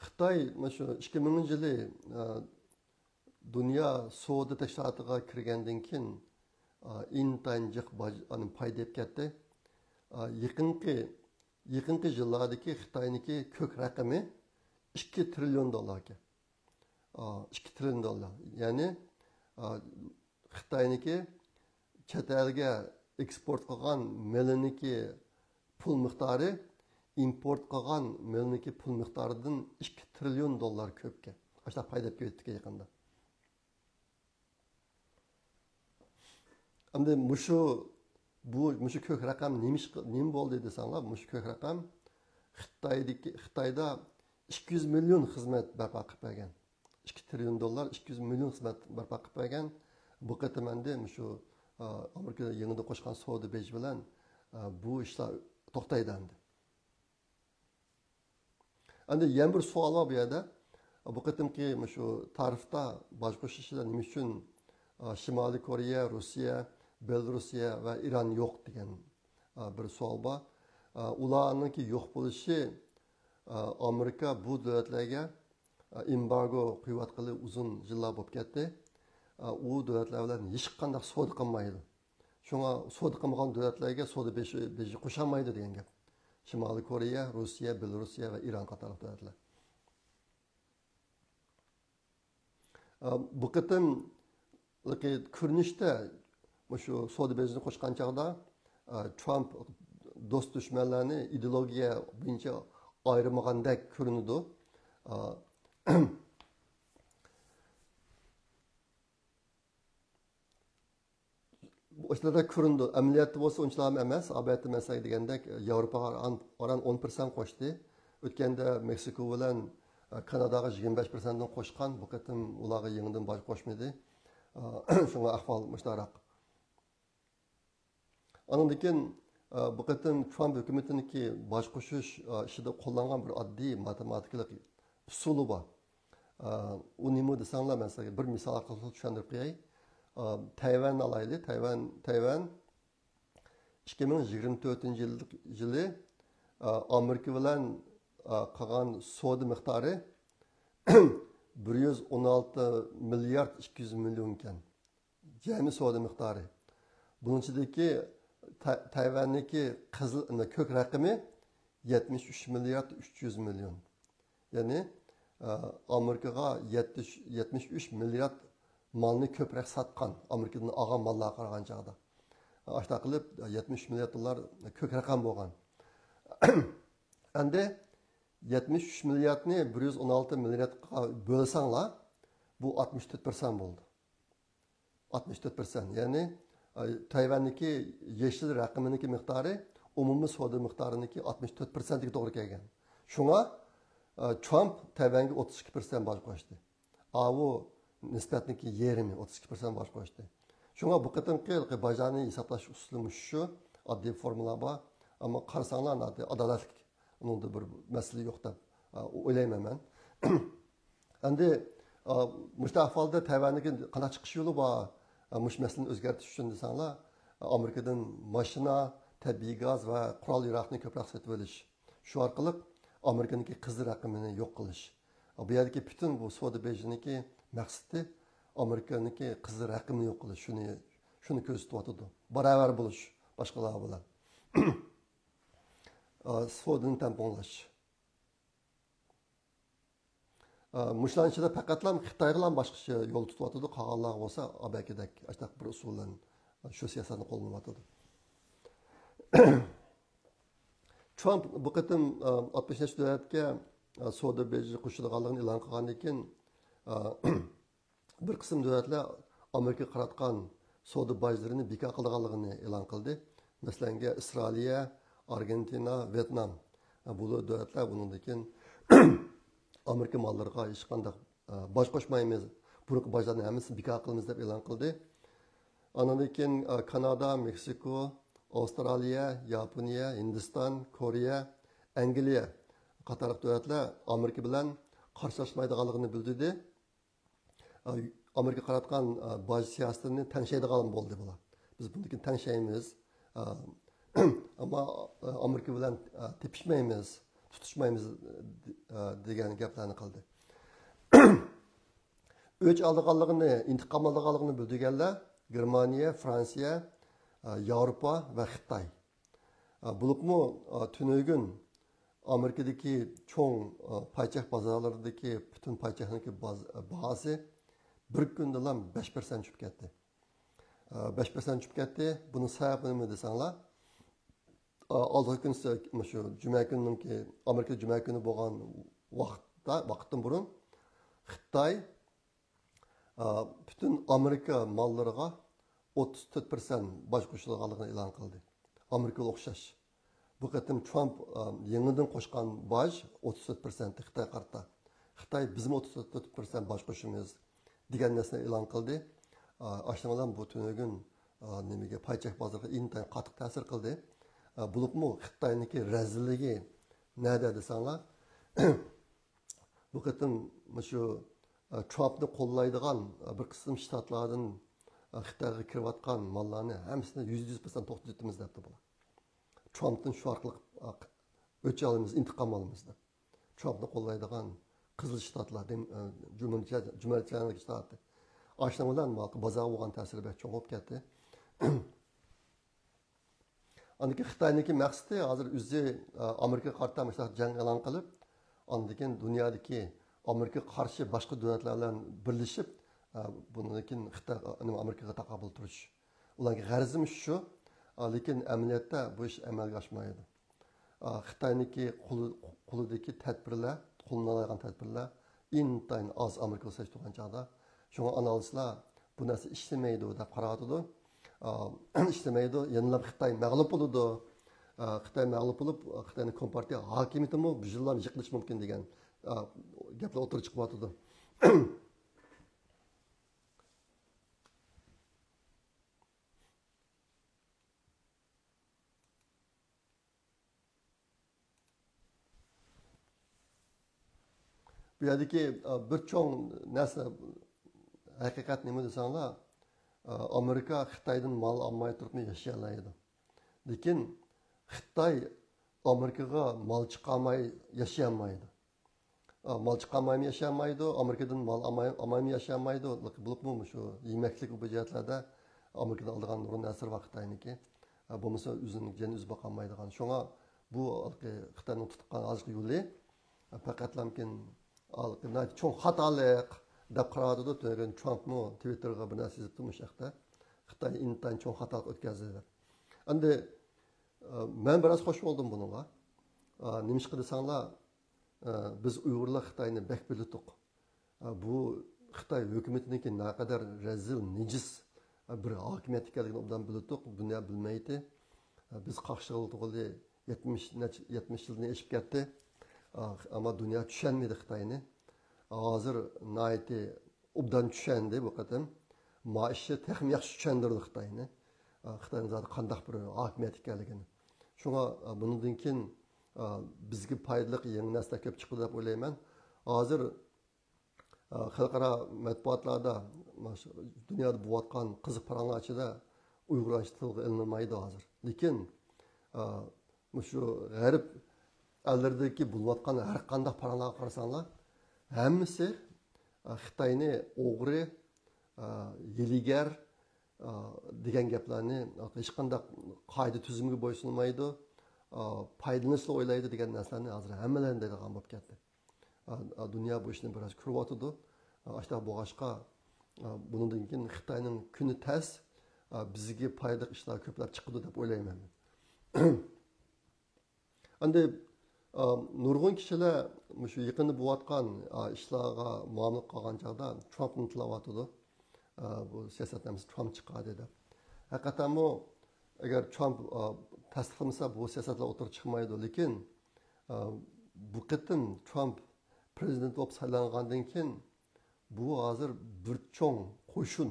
Xitoy shu 2000-yili dunyo savdo tashkilotiga kirgandan keyin intayin jiq foyda ketdi. Yaqinqi yillardagi Xitoyniki ko'k raqami 2 trillion dollar ekan. 2 trillion dollar. Ya'ni Xitoyniki chet elga eksport qilgan meliniki pul miqdori import qilgan meliniki pul miqdoridan 2 trillion dollar ko'pga ashta paydab ketdi yaqinda. Endi mushu ko'k raqam nima bo'ldi desanglar, mushu ko'k raqam Xitoyda 200 million xizmat barpo qilib bergan. 2 trillion dollar 200 million xizmat barpo qilib bergan. Bu qatam endi mushu Amerika yanada qo'shgan savdo beji bilan bu ishlar to'xtaydi endi. Endi yana bir savol bor bu yerda. Bu qatamki mushu tarifda bosh qo'shishlar nima uchun Shimoliy Koreya, Rossiya, Belorussiya va Iran yo'q degan bir savol bor. Ularningki yo'q bo'lishi Amerika bu davlatlarga embargo qo'yayotgani uzun yillar bo'lib ketdi. U davlatlar bilan hech qanday savdo qilmaydi. Shunga savdo qilmagan davlatlarga savdo beji qo'shamaydi degan gap. Shimoliy Koreya, Rossiya, Belorussiya va Iran qatorli davlatlar. Bu qatam ko'rinishda shu savdo bejini qo'shgan chog'da Trump do'st dushmanlarni ideologiya bo'yicha ayirmagandek ko'rinadi. O'shlarda ko'rindi. Amaliyotda bo'lsa unchalar emas, albatta masala degandek Yevropaga oran 10% qo'shdi. O'tganda Meksiko bilan Kanadaga 25% dan qo'shgan, bu qatim ularga yangidan bosh qo'shmadi. Shunga ahvol mushtarak. Ondan keyin bu qatim Trump hukumatiniki bosh qo'shish ishida qo'llangan bir oddiy matematikalik usuli bor. U nima desanglar, masalan, bir misol qilib tushuntirib qo'yay. Tayvan alayli, Tayvan 2024-yili Amerika bilan qilgan savdo miqdori 116 milliard 200 million ekan. Jami savdo miqdori. Bunun ichidagi Tayvanniki qizil ko'k raqami 73 milliard 300 million. Ya'ni Amerikaga 73 milliard malni ko'proq satgan, Amerikadan olgan mallarga qaragan chog'da. Ashta qilib 70 milliard dollar ko'k raqam bo'lgan. Endi 73 milliardni 116 milliardga bo'lsanglar, bu 64% bo'ldi. 64%. Ya'ni Tayvanniki yeşil raqaminiki miqdori umumiy savdo miqdoriniki 64%ga to'g'ri kelgan. Shunga Trump Tayvanga 32% bosh qo'shdi. Bu nisbatniki yerimi 32% bosh qo'shdi. Shunga bu qatimki bajani hisoblash usuli shu, oddiy formula bor, ammo qarasanglar adolatli unda bir masala yo'q deb o'ylayman men. Endi mushta ahvolda Tayvanniki qanday chiqish yo'li bor? Mush masalani o'zgartirish uchun desanglar, Amerikadan mashina, tabiiy gaz va qurol-yarog'ni ko'proq sotib olish. Shu orqali Amerikaniki qizil raqamini yo'q qilish. Bu yerdagi butun bu savdo bejiniki maqsadi Amerikaniki qizil raqamini yo'q qilish. Shuni ko'rsatyotdi. Baravar bo'lish boshqalar bilan. Savdoni tamponlash. Mushlanishida faqatlam Xitoyga boshqacha yo'l tutyotdi, qolganlar bo'lsa abakidek ashtaq bir usul bilan shu siyosatni qo'llanayotdi. Trump bu qatim 60 davlatga savdo beji qo'shilganligini e'lon qilgandan keyin bir qism davlatlar Amerika qaratgan savdo bajlarini bekor qilganligini e'lon qildi. Masalan, Isroiliya, Argentina, Vyetnam. Bu davlatlar bundan keyin Amerika mallarga hech qanday bosh qo'shmaymiz, bunaqa bajlarni hammasini bekor qilamiz deb e'lon qildi. Ondan keyin Kanada, Meksiko, Avstraliya, Yaponiya, Hindiston, Koreya, Angliya qatorli davlatlar Amerika bilan qarshilashmaydiganligini bildirdi. Amerika qaratgan baj siyosatini tanishadigan bo'ldi bular. Biz bundan keyin tanishaymiz. Ammo Amerika bilan tepishmaymiz, tutishmaymiz degan gaplarni qildi. O'ch olganligini, intiqom olganligini bildirganlar Germaniya, Fransiya, Yevropa va Xitoy. Bulubmu tünögün Amerikadaki çoğun payçaq bazarlarındaki bütün payçaqniki bahası bir kunda ham 5% tushib ketdi. 5% tushib ketdi. Buni sababi nima desanglar, oldingi kun shu juma kuniki Amerika juma kuni bo'lgan vaqtdan burun Xitoy bütün Amerika mallarına 34% baş qo'shilganligini e'lon qildi. Amerikaga o'xshash. Bu qatim Trump yangidan qo'shgan baş 34% Xitoy qarta. Xitoy bizmi 34% baş qo'shimiz degan narsani e'lon qildi. Ashtadan bu tunugun nimaga paychak bozoriga intayin qattiq ta'sir qildi. Bulupmu Xitoyniki razilligi nada desanglar, bu qatim shu Trump'ni qo'llaydigan bir qism shtatlardan Xitoyga kirayotgan mallarni hammasini 100% to'xtatamiz debdi bular. Trump'dan shu orqali o'ch olamiz, intiqom olamiz deb. Trump'ni qo'llaydigan qizil shtatlar, Jumhuriyatchilik shtati. Ashuna bilan bozor bo'lgan ta'siri bek cho'ng bo'lib ketdi. Andaki Xitoyniki maqsadi hozir o'zi Amerikaga qarshi jang e'lon qilib, andan dunyodagi Amerika qarshi boshqa davlatlar bilan birlashib, bundan Xitoy Amerikaga taqobil turish. Ularga g'arzimiz shu, lekin amaliyotda bu ish amalga oshmaydi. Xitoyniki qo'lidagi tadbirlar, qo'llanilgan tadbirlar intayin oz Amerikaga saytgan chog'da, shunga analistlar bu narsa ishlamaydi deb qaraydi. İşlemaydi, yanılab Xitoy mag'lub bo'ladi. Xitoy mag'lub bo'lib, Xitoyning kompartiya hokimiyatimi bu yillar yiqilishi mumkin degan gaplar o'tirib chiqyapti. Bu yerdagi bir cho'ng narsa haqiqat nima desanglar, Amerika Xitoydan mal olmay turib yashayolmaydi. Lekin Xitoy Amerikaga mal chiqarmay yashayolmaydi. Mal chiqarmay yashayolmaydi, Amerikadan mal olmay yashayolmaydi. Bo'libmi shu yemaklik bu jihatlarda Amerikadan olgan nurun nasr vaqtdayniki, bo'lmasa o'zining jani o'zi boqolmaydigan. Shunga bu Xitoyning tutgan hozirgi yo'li faqatlamkin cho'ng xatolik deb qaradi da Trumpmi Twitterga bir narsa yozibdi mushaqda. Xitoy intayin cho'ng xato o'tkazdi deb. Endi men biroz xush bo'ldim bunga. Nimishqa desanglar, biz Uyg'urlar Xitoyni bek bildik. Bu Xitoy hukumatiniki naqadar razil, nejis bir hokimiyat ekanligini obdan bildik. Dunyo bilmaydi. Biz qarshildi 70 yilni eshib ketdi. Ama dünya tushunmaydi Xitoyni. Hozir nayti obdan tushundi bu qatim. Maişi texmi yaxshi tushundirdi Xitoyni. Xitoyning zoti qandaq bir hokimiyat ekanligini. Shunga bundan keyin bizga foydali yangi narsa ko'p chiqdi deb o'ylayman. Hozir xalqaro matbuotlarda dunyoda bo'layotgan qiziq paranglar ichida Uyg'urcha tilga ilinmaydi hozir. Lekin shu g'arb ellardagi bo'layotgan har qanday paranglarga qarasanglar, hammasi Xitoyni o'g'ri, yiligar degan gaplarni hech qanday qoida tuzumga bo'ysunmaydi, foydalanishni o'ylaydi degan narsalarni hozir hammalar deydigan bo'lib ketdi. Dunyo bu ishni biroz ko'ryapti. Ashta bo'g'ashqa bundan keyin Xitoyning kuni tas bizga foydali ishlar ko'plab chiqdi deb o'ylayman. Endi nurg'un kishilar shu yaqinda bo'layotgan ishlarga muomala qilgan chog'da Trumpni tilayotdi. Bu siyosatimiz Trump chiqadi deb. Haqiqatdanmi agar Trump tasdiqlamasa bu siyosatlar o'tirib chiqmaydi, lekin bu qatim Trump prezident bo'lib saylangandan keyin bu hozir bir cho'ng qo'shin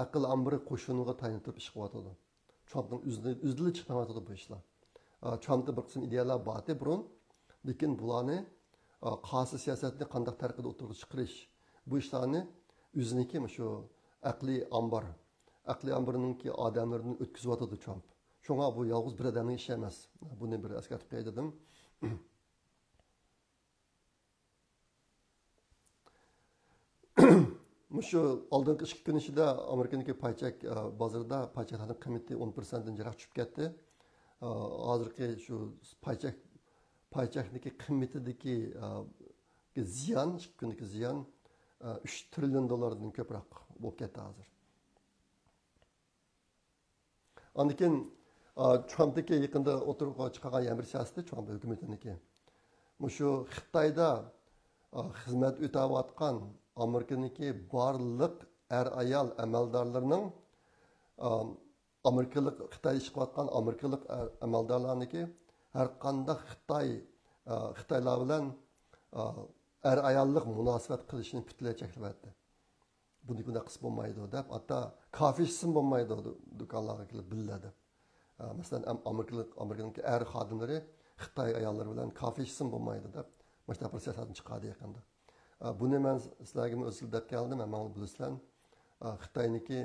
aql amri qo'shiniga tayinib ish qilyotdi. Trumpning o'zida chiqmayotdi bu ishlar. Trump'da bir qism ideyalar bordi burun, lekin bularni qarshi siyosatni qanday tarqida o'tirib chiqarish, bu ishlarni o'ziniki shu aqliy ambarninki odamlarni o'tkazyotdi Trump. Shunga bu yolg'iz bir odamning ishi emas. Buni bir eslatib qo'ydim. Shu oldingi 2 kun ichida Amerikaniki paychak bozorida paychaklarning qiymati 10% dan tushib ketdi. Hozirgi shu paychakniki qiymatidagi ziyon, 2 kunlik ziyon 3 trilyon dolardan ko'proq bo'lib ketdi hozir. Ondan keyin Trump'daki yaqinda o'tirib chiqqan yana bir siyosati Trump hukumatiniki. Shu Xitoyda xizmat o'tayotgan Amerikaniki barliq ayol amaldorlarning Amerikalik Xitoy ishlayotgan Amerikalik amaldorlarniki har qanday Xitoylar bilan ayollik munosabat qilishni butunlay cheklayapti. Buni qilib bo'lmaydi deb, hatto kafesin bo'lmaydi do'konlarga kelib billadi. Masalan, Amerikaning xodimlari Xitoy ayollari bilan kafesin bo'lmaydi deb mana bir siyosatni chiqardi yaqinda. Buni men sizlarga o'zim deb keldim, men bilasizlar, Xitoyniki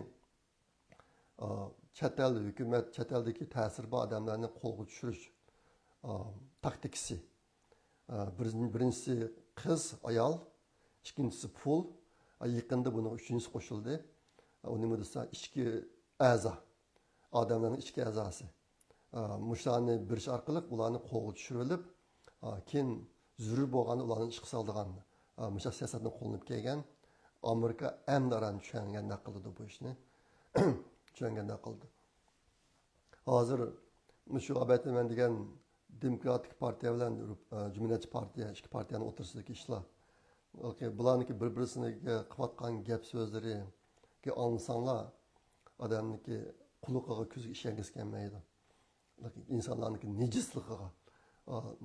chet el hukumat, chet eldagi ta'sir bor odamlarni qo'lga tushirish taktikasi. Birinchisi qiz, ayol, ikkinchisi pul, yaqinda buni uchinchisi qo'shildi. Uni nima desa, ichki a'zo, odamlarning ichki a'zosi. Mushlarni birish orqali ularni qo'lga tushirib, keyin zurur bo'lganda ularni ishga soldigan, musha siyosatni qo'llanib kelgan Amerika amdaran tushunganda qildi bu ishni. Tushunganda qildi. Hozir shu abatman degan Demokratik partiya bilan Cumhuriyetçi partiya, ikki partiyani o'tirsidagi ishlar. Bularniki bir-birisini qilayotgan gap so'zlari ki anlasanglar odamniki quluqiga ko'zga ishongiz kelmaydi. İnsanlarniki nejisligiga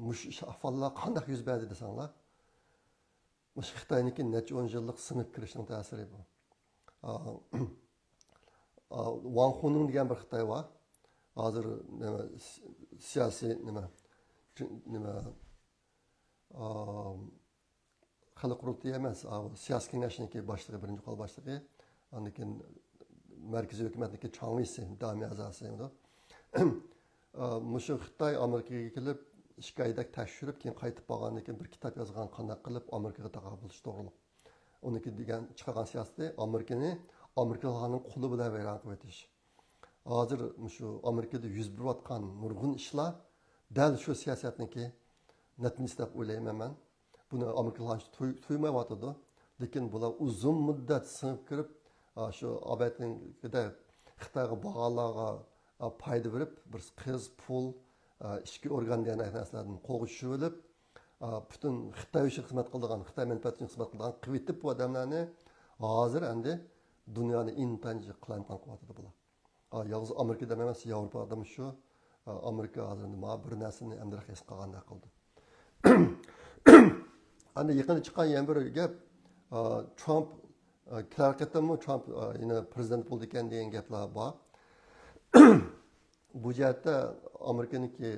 mush ahvollar qanday yuz berdi desanglar, mush Xitoyniki necha 10 yillik sinib kirishning ta'siri bu. Wang Huning degan bir Xitoy bor. Hozir siyosiy nima xalq qurultiyi emas, siyosiy kengashniki boshlig'i, birinchi qol boshlig'i, undan keyin markaziy hukumatniki chang'isi, doimiy a'zosi edi. Mushu Xitoy Amerikaga kelib, 2 oyda tekshirib, keyin qaytib borgandan keyin bir kitob yozgan, qanday qilib Amerikaga taqob bo'lish to'g'riliq. Uniki degan chiqqan siyosati Amerikaning quli bilan vayron qilib o'tish. Hozir shu Amerikada yuz berayotgan nurg'un ishlar dal shu siyosatniki natijasi deb o'ylayman men. Buni Amerikalar tuymayotdi, lekin bular uzun muddat sinib kirib, shu abatningda Xitoyga bo'lganlarga payda berib, bir qiz, pul, ichki organ degan narsalarni qo'lga tushirib, butun Xitoy uchun xizmat qilgan, Xitoy manfaati uchun xizmat qilgan qivitib bu odamlarni hozir endi dunyoni intanji qilayotgan qilyapti bular. Yalnız Amerika'da emas, Yevropada shu Amerika hozir nima bir narsani endi his qilgandek qildi. Endi yaqinda chiqqan yana bir gap, Trump haqiqatdanmi Trump yana prezident bo'ldi ekan degan gaplar bor. Bu jihatda Amerikaniki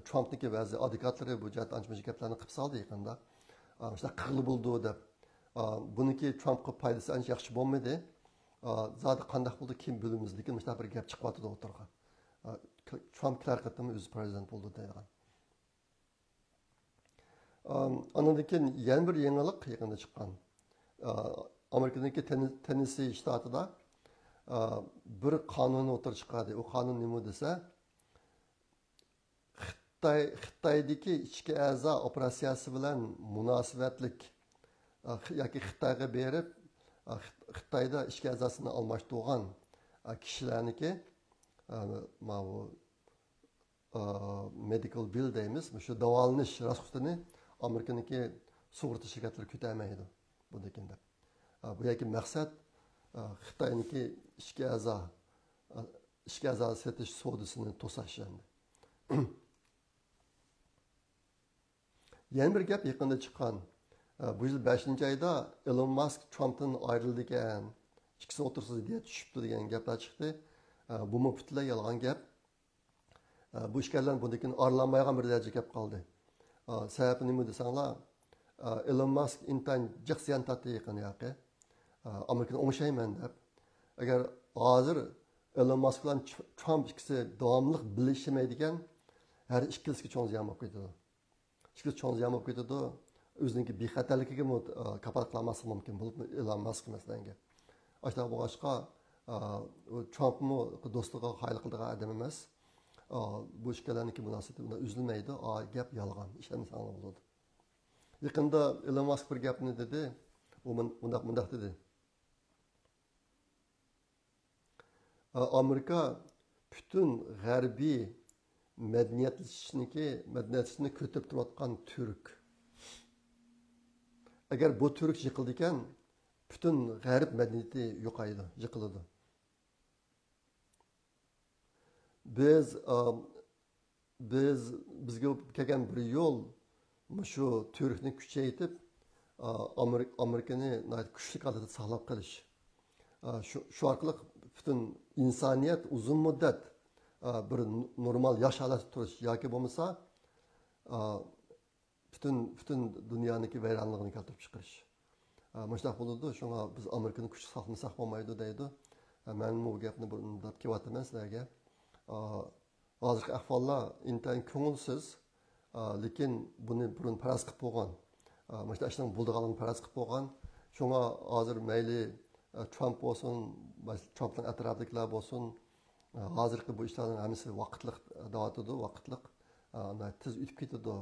Trumpniki ba'zi advokatlari bu jihatda ancha gaplarni qilib soldi yaqinda. Shunday qilib bo'ldi deb. Buniki Trumpga foydasi ancha yaxshi bo'lmadi. Zaten qanday bo'ldi kim bilamiz, lekin mana bir gap chiqyapti o'tirgan. Trump haqiqatdanmi o'zi prezident bo'ldi degan. Ondan keyin yana bir yangilik yaqinda chiqqan. Amerikadagi Tennessee shtatida bir qonun o'tirib chiqadi. U qonun nima desa, Xitoydagi ichki a'zo operatsiyasi bilan munosabatlik yoki Xitoyga berib Xitoyda ichki a'zosini almashtirgan kishilarniki medical bill deymiz, shu davolanish rasxutini Amerikaniki sug'urta shirkatlari ko'tarmaydi bu deganda. Bu yoki maqsad Xitoyniki ichki a'zo setish savdosini to'sash endi. Yana bir gap yaqinda chiqqan. Bu yil 5-oyda Elon Musk Trump'dan ayrıldı ekan, ikkisi o'tirsiz diye tushibdi degan gaplar chiqdi. Bu butunlay yolg'on gap. Bu ishlardan bundan aralanmagan bir daraja gap qoldi. Sababi nima desanglar, Elon Musk intan jiqsiyan tatdi yaqin yoqi. Amerikani o'ngshayman deb. Agar hozir Elon Musk bilan Trump ikkisi davomli bilishmaydigan, har ikkisiga cho'ng ziyon bo'lib ketadi. Ikkisi cho'ng ziyon bo'lib ketadi. O'zininki bexatarligiga kafolat qilmasligi mumkin bo'lib Elon Musk masalanga. Ashta bo'lg'achqa Trumpmi do'stligiga xayl qildigan odam emas. Bu ishlarniki munosabati bilan uzilmaydi. Gap yolg'on, ishonsangiz bo'ladi. Yaqinda Elon Musk bir gapni dedi. u mundaq dedi. Amerika bütün g'arbiy madaniyatini ko'tarib turayotgan Türk. Agar bu Türk yıkıldı ekan, bütün g'arb madaniyati yo'qaydi, yıkıldı. Bizga kelgan bir yo'l shu Türkni kuchaytirib, Amerikani kuchli holatda saqlab qolish. Shu orqali bütün insoniyat uzun muddat bir normal yaş holatda turish yoki bo'lmasa bütün dunyaniki vayronligini keltirib chiqarish. Mana bo'ladi. Shunga biz Amerikani kuchli saqlamasak bo'lmaydi deydi. Men bu gapni bunday kelyapman sizlarga. Hozirgi ahvollar intayin ko'ngilsiz, lekin buni burun faraz qilib bo'lgan. Mana ishning bo'ldiganini faraz qilib bo'lgan. Shunga hozir mayli Trump bo'lsin, Trumpning atrofidagilar bo'lsin, hozirgi bu ishlarning hammasi vaqtliq deyotdi, vaqtliq. Tez o'tib ketadi.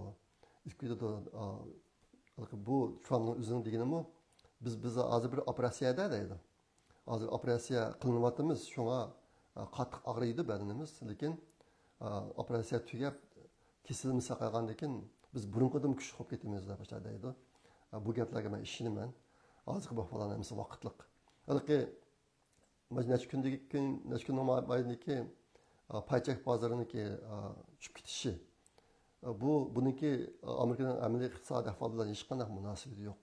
Bu Trumpning o'zining deganimi, biz hozir bir operatsiyada deydi. Hozir operatsiya qilinyapmiz, shunga qattiq og'riydi badanimiz, lekin operatsiya tugab kesilib saqlagandan keyin biz burunqidan kuchli bo'lib ketamiz deb deydi. Bu gaplarga men ishonaman. Hozirgi bu ahvollar hammasi vaqtliq. Balki necha kun mobayniki paychak bozoriniki tushib ketishi. Buniki Amerikaning amaliy iqtisodiy ahvoli bilan hech qanday munosabati yo'q.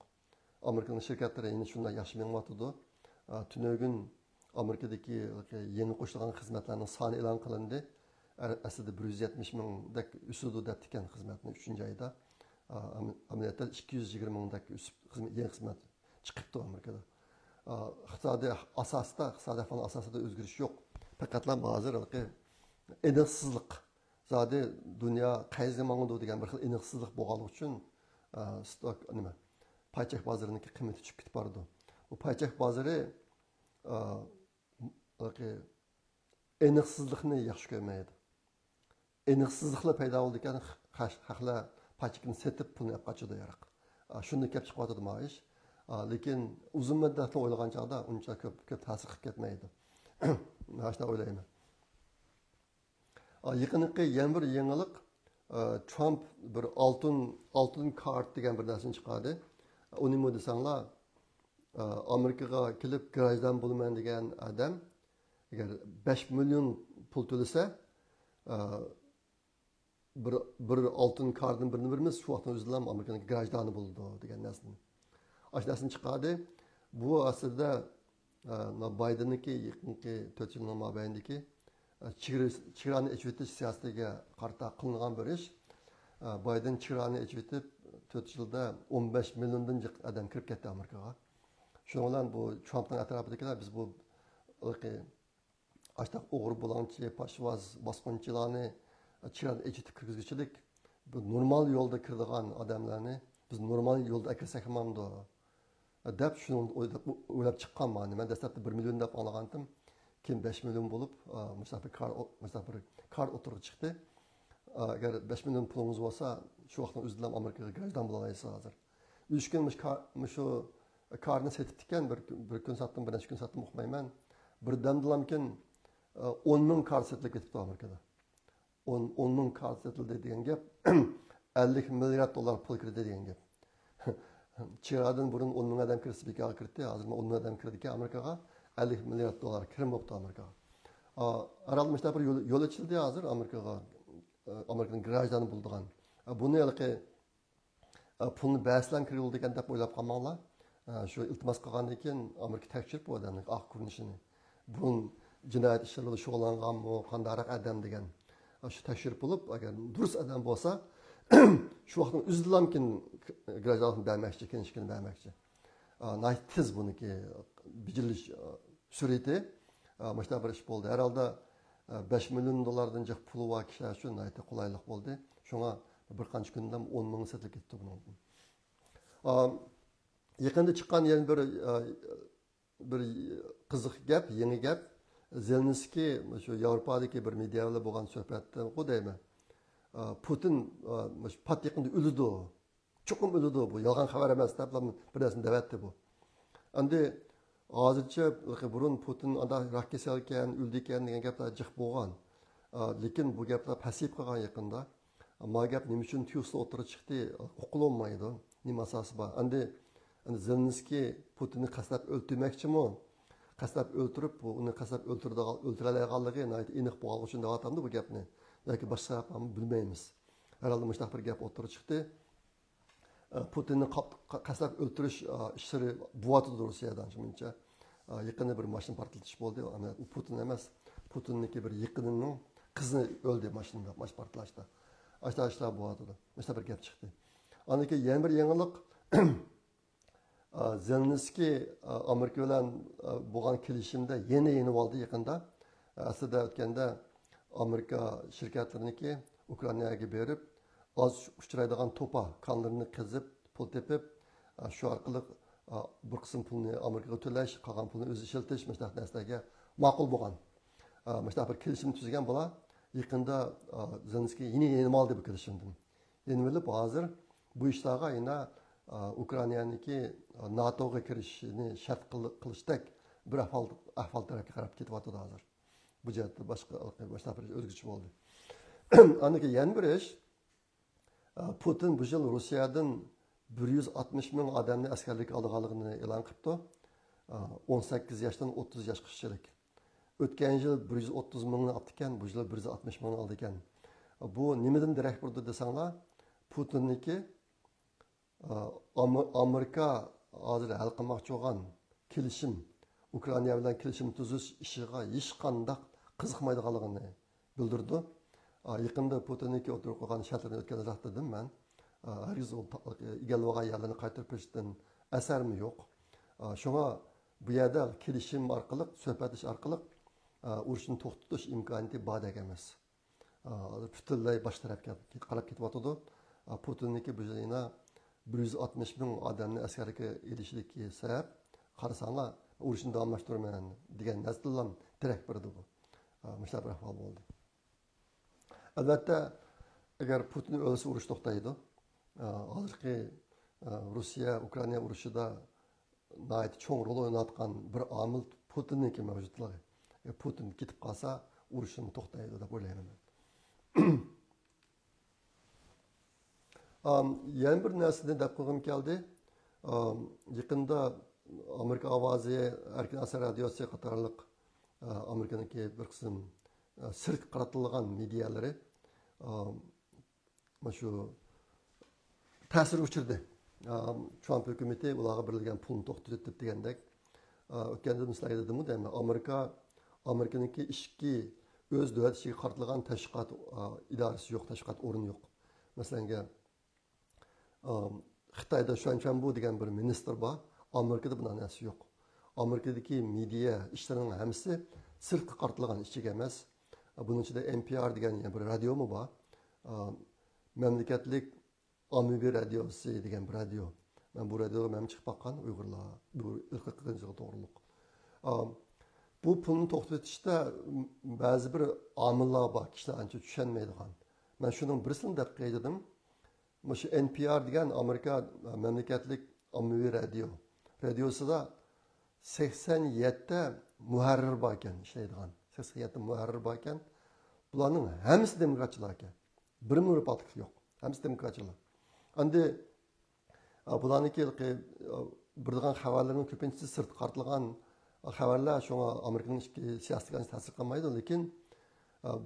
Amerikaning shirkatlari endi shunday yaxshi menyapti. Tunögün Amerikadagi yangi qo'shilgan xizmatlarning soni e'lon qilindi. Aslida 170 mingdak usudi deb ekan xizmatni 3-oyda. Amaliyotda 220 mingdak yangi xizmat chiqibdi Amerikada. Iqtisodiy asosda, iqtisodiy ahvol asosida o'zgarish yo'q. Faqatlar hozir aniqsizlik. Zodi dunyo qayerga mangdi degan bir xil aniqsizlik bo'lganligi uchun stok nima? Paychak bozoriniki qiymati tushib ketib bordi. Bu paychak bozori aniqsizlikni yaxshi ko'rmaydi. Aniqsizliklar paydo bo'ldi ekan, haqlar paychakni setib pulni olib qochadi yaraq. Shuni kelib chiqyapti maosh. Lekin uzun muddatli o'ylagan chog'da uncha ko'p ta'sir qilib ketmaydi. Mana shuni o'ylayman. Yaqinqi yana bir yangilik, Trump bir oltin kart degan bir narsani chiqardi. Uni nima desanglar, Amerikaga kelib garajdan bo'laman degan odam agar 5 million pul to'lasa, bir oltin kartning birini beramiz, shu vaqtdan o'zidan Amerikaning garajdani bo'ldi degan narsani. Ashnasini chiqardi. Bu aslida Bayden'niki yaqinqi 4 yilning mobaynidagi chegarani ichib o'tish siyosatiga qarta qilingan bir ish. Bayden chegarani ichib o'tib 4 yilda 15 milliondan jiq odam kirib ketdi Amerikaga. Shuning bilan bu Trumpning atrofidagilar biz bu ashta o'g'ri bo'lanchi, pashvoz, bosqinchilarni chegarani ichib kirgizgichilik, bu normal yo'lda kiradigan odamlarni biz normal yo'lda akirsak hamamdi deb shuni o'ylab chiqqanman. Men dastlabda 1 million deb olgandim. Keyin 5 million bo'lib, musafir kar o'tirib chiqdi. Agar 5 million pulingiz bo'lsa, shu vaqtdan o'zidan Amerikaga garajdan bo'la olasiz hozir. 3 kun shu karni setib ekan, bir kun satdim, bir necha kun satdim uqmayman. Bir damdilamkin 10 ming kar setilib ketibdi Amerikada. 10 ming kar setildi degan gap 50 milliard dollar pul kirdi degan gap. Chegaradan burun 10 ming odam kirib bekorga kirdi. Hozir 10 ming odam kirdi Amerikaga. 50 milliard dollar kirim bo'ldi Amerikaga. Aralmışda bir yo'l ochildi hozir Amerikaga. Amerikaning garajdani bo'ldigan. Buni yo'lqi pulni ba'slan kirildi degan deb o'ylab qolmanglar. Shu iltimos qilgandan keyin Amerika tekshirib bu odamning oq ko'rinishini. Bun jinoyat ishlariga shug'ullanganmi, qandaroq odam degan. Shu tekshirib bo'lib, agar durust odam bo'lsa, shu vaqtdan o'zilamkin garajdan bermoqchi, kinishkini bermoqchi. Tiz buniki bijilish surati mana bir ish bo'ldi. Herhalde 5 million dollardan jiq puli bor kishilar uchun qulaylik bo'ldi. Shunga bir qancha kundan 10 ming setilib ketdi bundan. Yaqinda chiqqan yana bir qiziq gap, yangi gap. Zelenskiy shu Yevropadagi bir medialar bo'lgan suhbatda qo'dayman. Putin pat yaqinda o'ldi. Chuqur o'ldi bu. Yolg'on xabar emas deb bir narsani davatdi bu. Endi hozircha burun Putin anda rak kasal ekan, o'ldi ekan degan gaplar jiq bo'lgan. Lekin bu gaplar pasayib qolgan yaqinda. Ma gap nima uchun Tyusda o'tirib chiqdi, uqulolmaydi. Nima asosi bor? Endi Zelenskiy Putinni qasdlab o'ldirmoqchimi? Qasdlab o'ldirib, uni qasdlab o'ldiradiganligi aniq bo'lgan uchun deyapti bu gapni. Yoki boshqa gapmi bilmaymiz. Herhalde müştaq bir gap o'tirib chiqdi. Putinni qasdlab o'ldirish ishlari bo'yatdi Rossiyadan shuncha. Yaqinda bir mashina portlatish bo'ldi. Putin emas, Putinning bir yaqinining qizni o'ldi mashinada, mashina portlashda. Ashta bo'yatdi. Müştaq bir gap chiqdi. Aniki yana bir yangilik Zelenskiy Amerika bilan bo'lgan kelishimda yeni oldi yaqinda. Aslida o'tganda Amerika shirkatlariniki Ukrainaga berib, az uchraydigan to'pa konlarini qizib, pul tepib, shu orqali bir qism pulni Amerikaga to'lash, qolgan pulni o'zi ishlatib, mustaq narsalarga ma'qul bo'lgan. Mustaq bir kelishim tuzgan bo'la. Yaqinda Zelenskiy yeni oldi bu kelishimdan. Yeni bilib hozir bu ishlarga yana Ukrainaniki NATOga kirishini shart qilishdek bir ahvol tarafga qarab ketyapti hozir. Bu jihatda boshqa bir o'zgarishlar bo'ldi. Aniki yana bir ish Putin bu yil Rossiyadan 160 ming odamni askarlikka olganligini e'lon qildi. 18 yoshdan 30 yoshgachalik. O'tgan yil 130 mingni oldi ekan, bu yil 160 mingni oldi ekan. Bu nimadan darak berdi desanglar, Putinniki Amerika hozir hal qilmoqchi bo'lgan kelishim, Ukraina bilan kelishim tuzish ishiga hech qanday qiziqmaydiganligini bildirdi. Yaqinda Putinniki o'tirib qo'ygan shartlarni o'tkazib dedim men. Hargiz egallab olgan yerlarni qaytarib berishdan asarmi yo'q. Shunga bu yerda kelishim orqali, suhbatlash orqali urushni to'xtatish imkoniyati bor emas. Butunlay bosh tarafga qarab ketyapti. Putinniki bu yana 160 ming odamni askarlikka elishlikka sabab qarasanglar urushni davomlashtiraman degan narsalar direkt berdi bu. Mushlar bir ahvol bo'ldi. Albatta, agar Putin o'lsa urush to'xtaydi. Hozirgi Rossiya Ukraina urushida nihoyat cho'ng rol o'ynayotgan bir omil Putinniki mavjudligi. Putin ketib qolsa, urushni to'xtaydi deb o'ylayman. Yana bir narsani deb qo'ygim keldi. Yaqinda Amerika ovozi, Erkin Asar radiosi qatorliq Amerikaniki bir qism sirk qaratilgan medialari shu ta'sir uchirdi. Trump hukumati ularga berilgan pulni to'xtatib degandek. O'tganda mislarga dedim, Amerikaniki ishki o'z davlat ishiga qaratilgan tashqat idorasi yo'q, tashqat o'rin yo'q. Masalan, Xitoyda Shuanchan bu degan bir ministr bor, Amerikada bunaqa narsa yo'q. Amerikadagi media ishlarining hammasi sirtqa qaratilgan ishiga emas. Bunun ichida NPR degan bir radiomi bor. Mamlakatlik ommaviy radiosi degan bir radio. Men bu radioga men chiqib baqqan Uyg'urlar, bu irqiy qirg'inchilik to'g'riliq. Bu pulni to'xtatishda ba'zi bir omillar bor, kishilar ancha tushunmaydigan. Men shuning birisini deb qaydadim. Shu NPR degan Amerika mamlakatlik ommaviy radio. Radiosida 87 muharrir bor ekan, ishlaydigan. 87 muharrir bor ekan. Bularning hammasi demokratchilar ekan. Bir murofatlik yo'q. Hammasi demokratchilar. Endi bularniki birdigan xabarlarning ko'pinchisi sirt qartilgan xabarlar shunga Amerikaning ichki siyosatiga ta'sir qilmaydi, lekin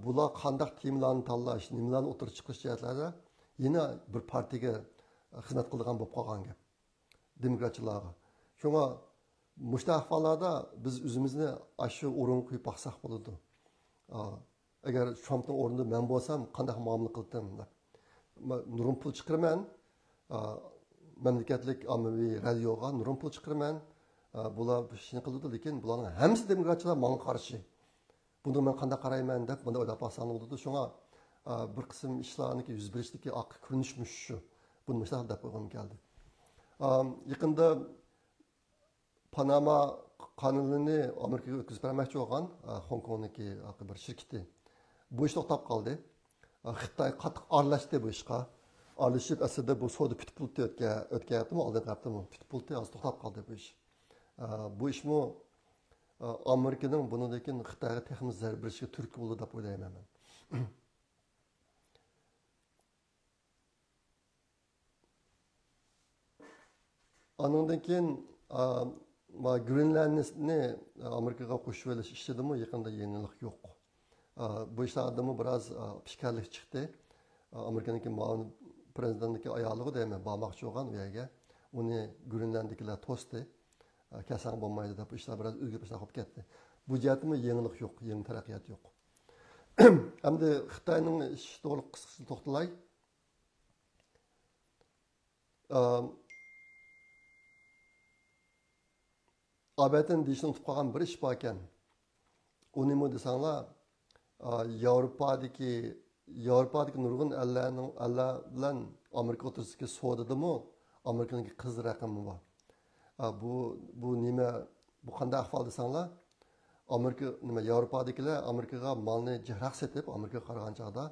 bular qandaq temalarni tanlash, nimalarni o'tirib chiqish jihatlarida yana bir partiyaga xizmat qiladigan bo'lib qolgan gap. Demokratchilarga. Shunga mushta ahvollarda biz o'zimizni shu o'ringa qo'yib baqsaq bo'ladi. Agar Trumpning o'rnida men bo'lsam, qanday muomala qildim deb. Nurum pul chiqiraman, mamlakatlik ommaviy radioga nurum pul chiqiraman. Bular bir ishni qildi, lekin bularning hammasi demokratchilar menga qarshi. Buni men qanday qarayman deb bunda o'ylab baqsam bo'ladi. Shunga bir qism ishlarniki yuz berishdagi oq ko'rinishmish shu. Buni misol deb qo'ygim keldi. Yaqinda Panama qonunini Amerikaga o'tkazib bermoqchi bo'lgan Hong Kongniki bir shirkati bu ish to'xtab qoldi. Xitoy qattiq aralashdi bu ishga. Aralashib aslida bu savdo pitpulti o'tkayaptimi, oldin qaptimi? Pitpulti hozir to'xtab qoldi bu ish. Bu işmi Amerika'nın bunundakin Xitayga texmi zarba berishiga turtki bo'ldi deb o'ylayman men. Anından keyin Greenlandni Amerikaga qo'shib olish ishidimi yaqinda yangilik yo'q. Bu ishlardami biroz pishkarlik chiqdi. Amerikaniki muavin prezidentniki ayoliga deyman, bormoqchi bo'lgan u yerga. Uni Greenlandnikilar to'sdi. Kasang bo'lmaydi deb ishlar biroz o'zgarishlar bo'lib ketdi. Bu jihatimi yangilik yo'q, yangi taraqqiyot yo'q. Hamda Xitoyning ish to'liq qisqasi to'xtalay. Abetin deyishni unutib qolgan bir ish bor ekan. Uni nima desanglar, Yevropadagi nurg'un allar bilan Amerika o'rtasidagi savdodami Amerikaniki qiz raqami bor. Bu nima, bu qanday ahvol desanglar, Amerika nima Yevropadagilar Amerikaga molni jihroq setib, Amerikaga qaragan chog'da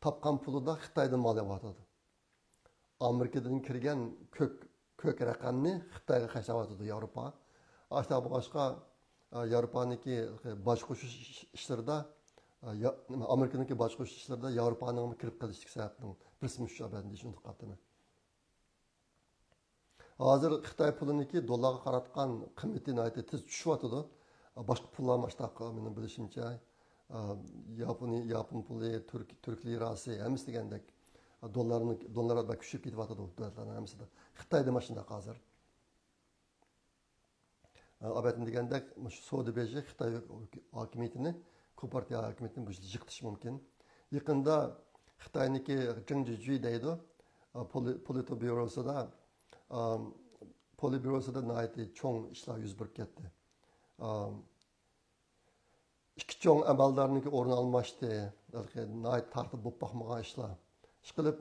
topgan pulida Xitoydan mol olyotadi. Amerikadan kirgan ko'k raqamni Xitoyga qashlayotadi Yevropa. Aşağı bu başka Avrupa'nınki baş koşuş işlerinde, Amerika'nınki baş koşuş işlerinde Avrupa'nın kirip kalıştık sebepten birismiş şu ben diyişim tıkattım. Hazır Xitay puluniki dolara qaratgan kıymetine ait tez düşüyordu. Başka pullar başta benim bilişimce Yapon pulu, Türk lirası hemisi degendek dolara da küçük gidiyordu devletlerin hemisi de. Xitay'da maşında hazır. Abetin degende şu Suudi beji Xitay hakimiyetini, Kompartiya hakimiyetini bu yıkıtışı mümkün. Yakında Xitay'niki Zhengzhiji deydi, Politbürosu da nayeti çoğun işler yüz berip ketdi. İki çoğun amaldarniki o'rin almıştı, nayet tartib bo'lib bakmagan işler. İşqilib,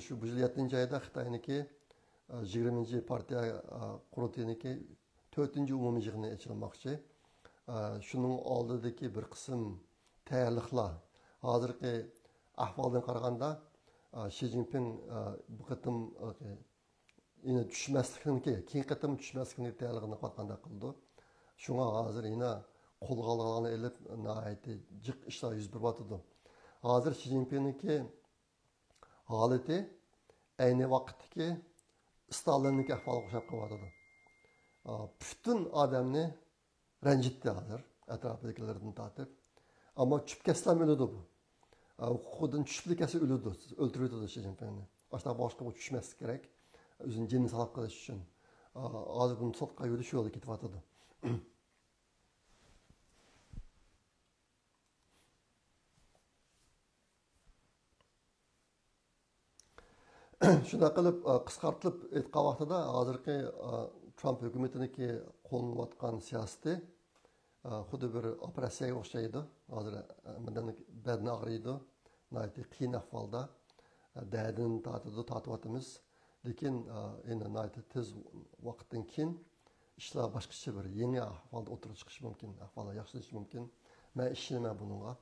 şu bu yıl 7. ayda Xitay'niki 20. partiya qurultayiniki 4. umumiy yig'ini ochilmoqchi. Shuning oldidagi bir qism tayyorliklar hozirgi ahvoldan qaraganda Xi Jinping bu qatim yine tushmaslikniki, keyin qatim tushmaslikni tayyorligini qilganda qildi. Shunga hozir yana qo'lga olganlarni elib nihoyatda jiq ishlar yuz beryapti. Hozir Xi Jinpingniki holati ayni vaqtdagi Stalinniki ahvolga o'xshab qolyapti. Bütün adamni rencitti hazır, etrafındakilerden tatip. Ama çüp keslam ölüdü bu. Hukukundan çüplü kesi ölüdü, öldürüyordu Xi Jinping'ni. Başta başka bu düşmesi gerek. Özün cenni salak kılış için. Azı bunu sotka yürüyüş yolu gitip atıdı. Şuna qilib qisqartılıb etqan vaqtida hozirgi Trump hükümetindeki qo'llanayotgan siyosati xuddi bir operatsiyaga o'xshaydi. Hozir badni og'riydi, qiyin ahvolda dardini tortyapmiz. Lekin endi tez vaqtdan keyin ishlar boshqacha bir yangi ahvolda o'tirib chiqishi mumkin, ahvollar yaxshilashi mumkin. Men ishonaman bunga.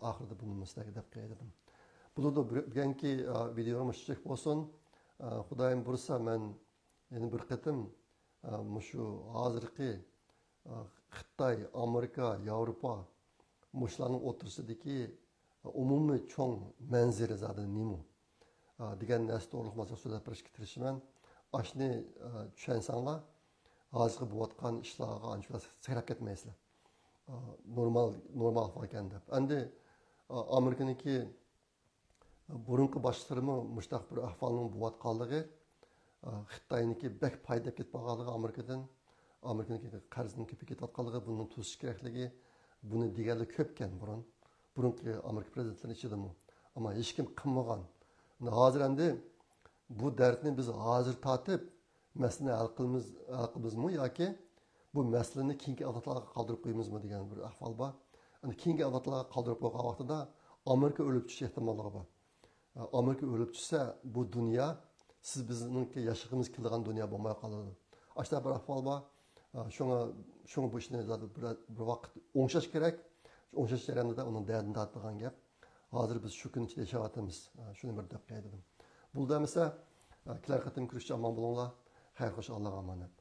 Oxirida buni misdagi deb qo'ydim. Bularda bugungi videom shunday bo'lsin. Xudoyim bursa men yana bir qatim şu hozirgi Xitoy, Amerika, Yevropa mushlarning o'tirishidagi umumiy cho'ng manzara zodi nima degan narsa to'g'ri so'zlab berishga tirishaman. Ashni tushansanglar, hozirgi bo'layotgan ishlarga ancha sakrab ketmaysizlar. Normal ahvol ekan deb. Endi Amerikaniki burungi boshlarimi mushtaq bir ahvolning bo'layotganligi Xitoyniki bek payda ketib qolganligi Amerikaniki qarzning ko'payib ketayotganligi, buni to'sish kerakligi, buni deganlar ko'pkan burungi Amerika prezidentlari ichidami. Ammo hech kim qilmagan. Hozir endi bu dardni biz hozir tortib masalani hal qilmizmi yoki bu masalani keyingi avlodlarga qoldirib qo'ymizmi degan bir ahvol bor. Endi keyingi avlodlarga qoldirib qo'ygan vaqtida Amerika o'lib tushish ehtimolligi bor. Amerika o'lib tushsa bu dunyo siz bizningki yashag'imiz kelgan dunyo bo'lmay qoladi. Ashta bir ahvol bor. Shunga bu ishni bir vaqt o'ngshash kerak. O'ngshash jarayonida uning dardini tortgan gap. Hozir biz shu kun ichida yashayapmiz. Shuni bir deb qo'ydim. Bu da mesela kilar qatim kurishchi omon bo'linglar. Xayr xo'sh, Allohga omonat.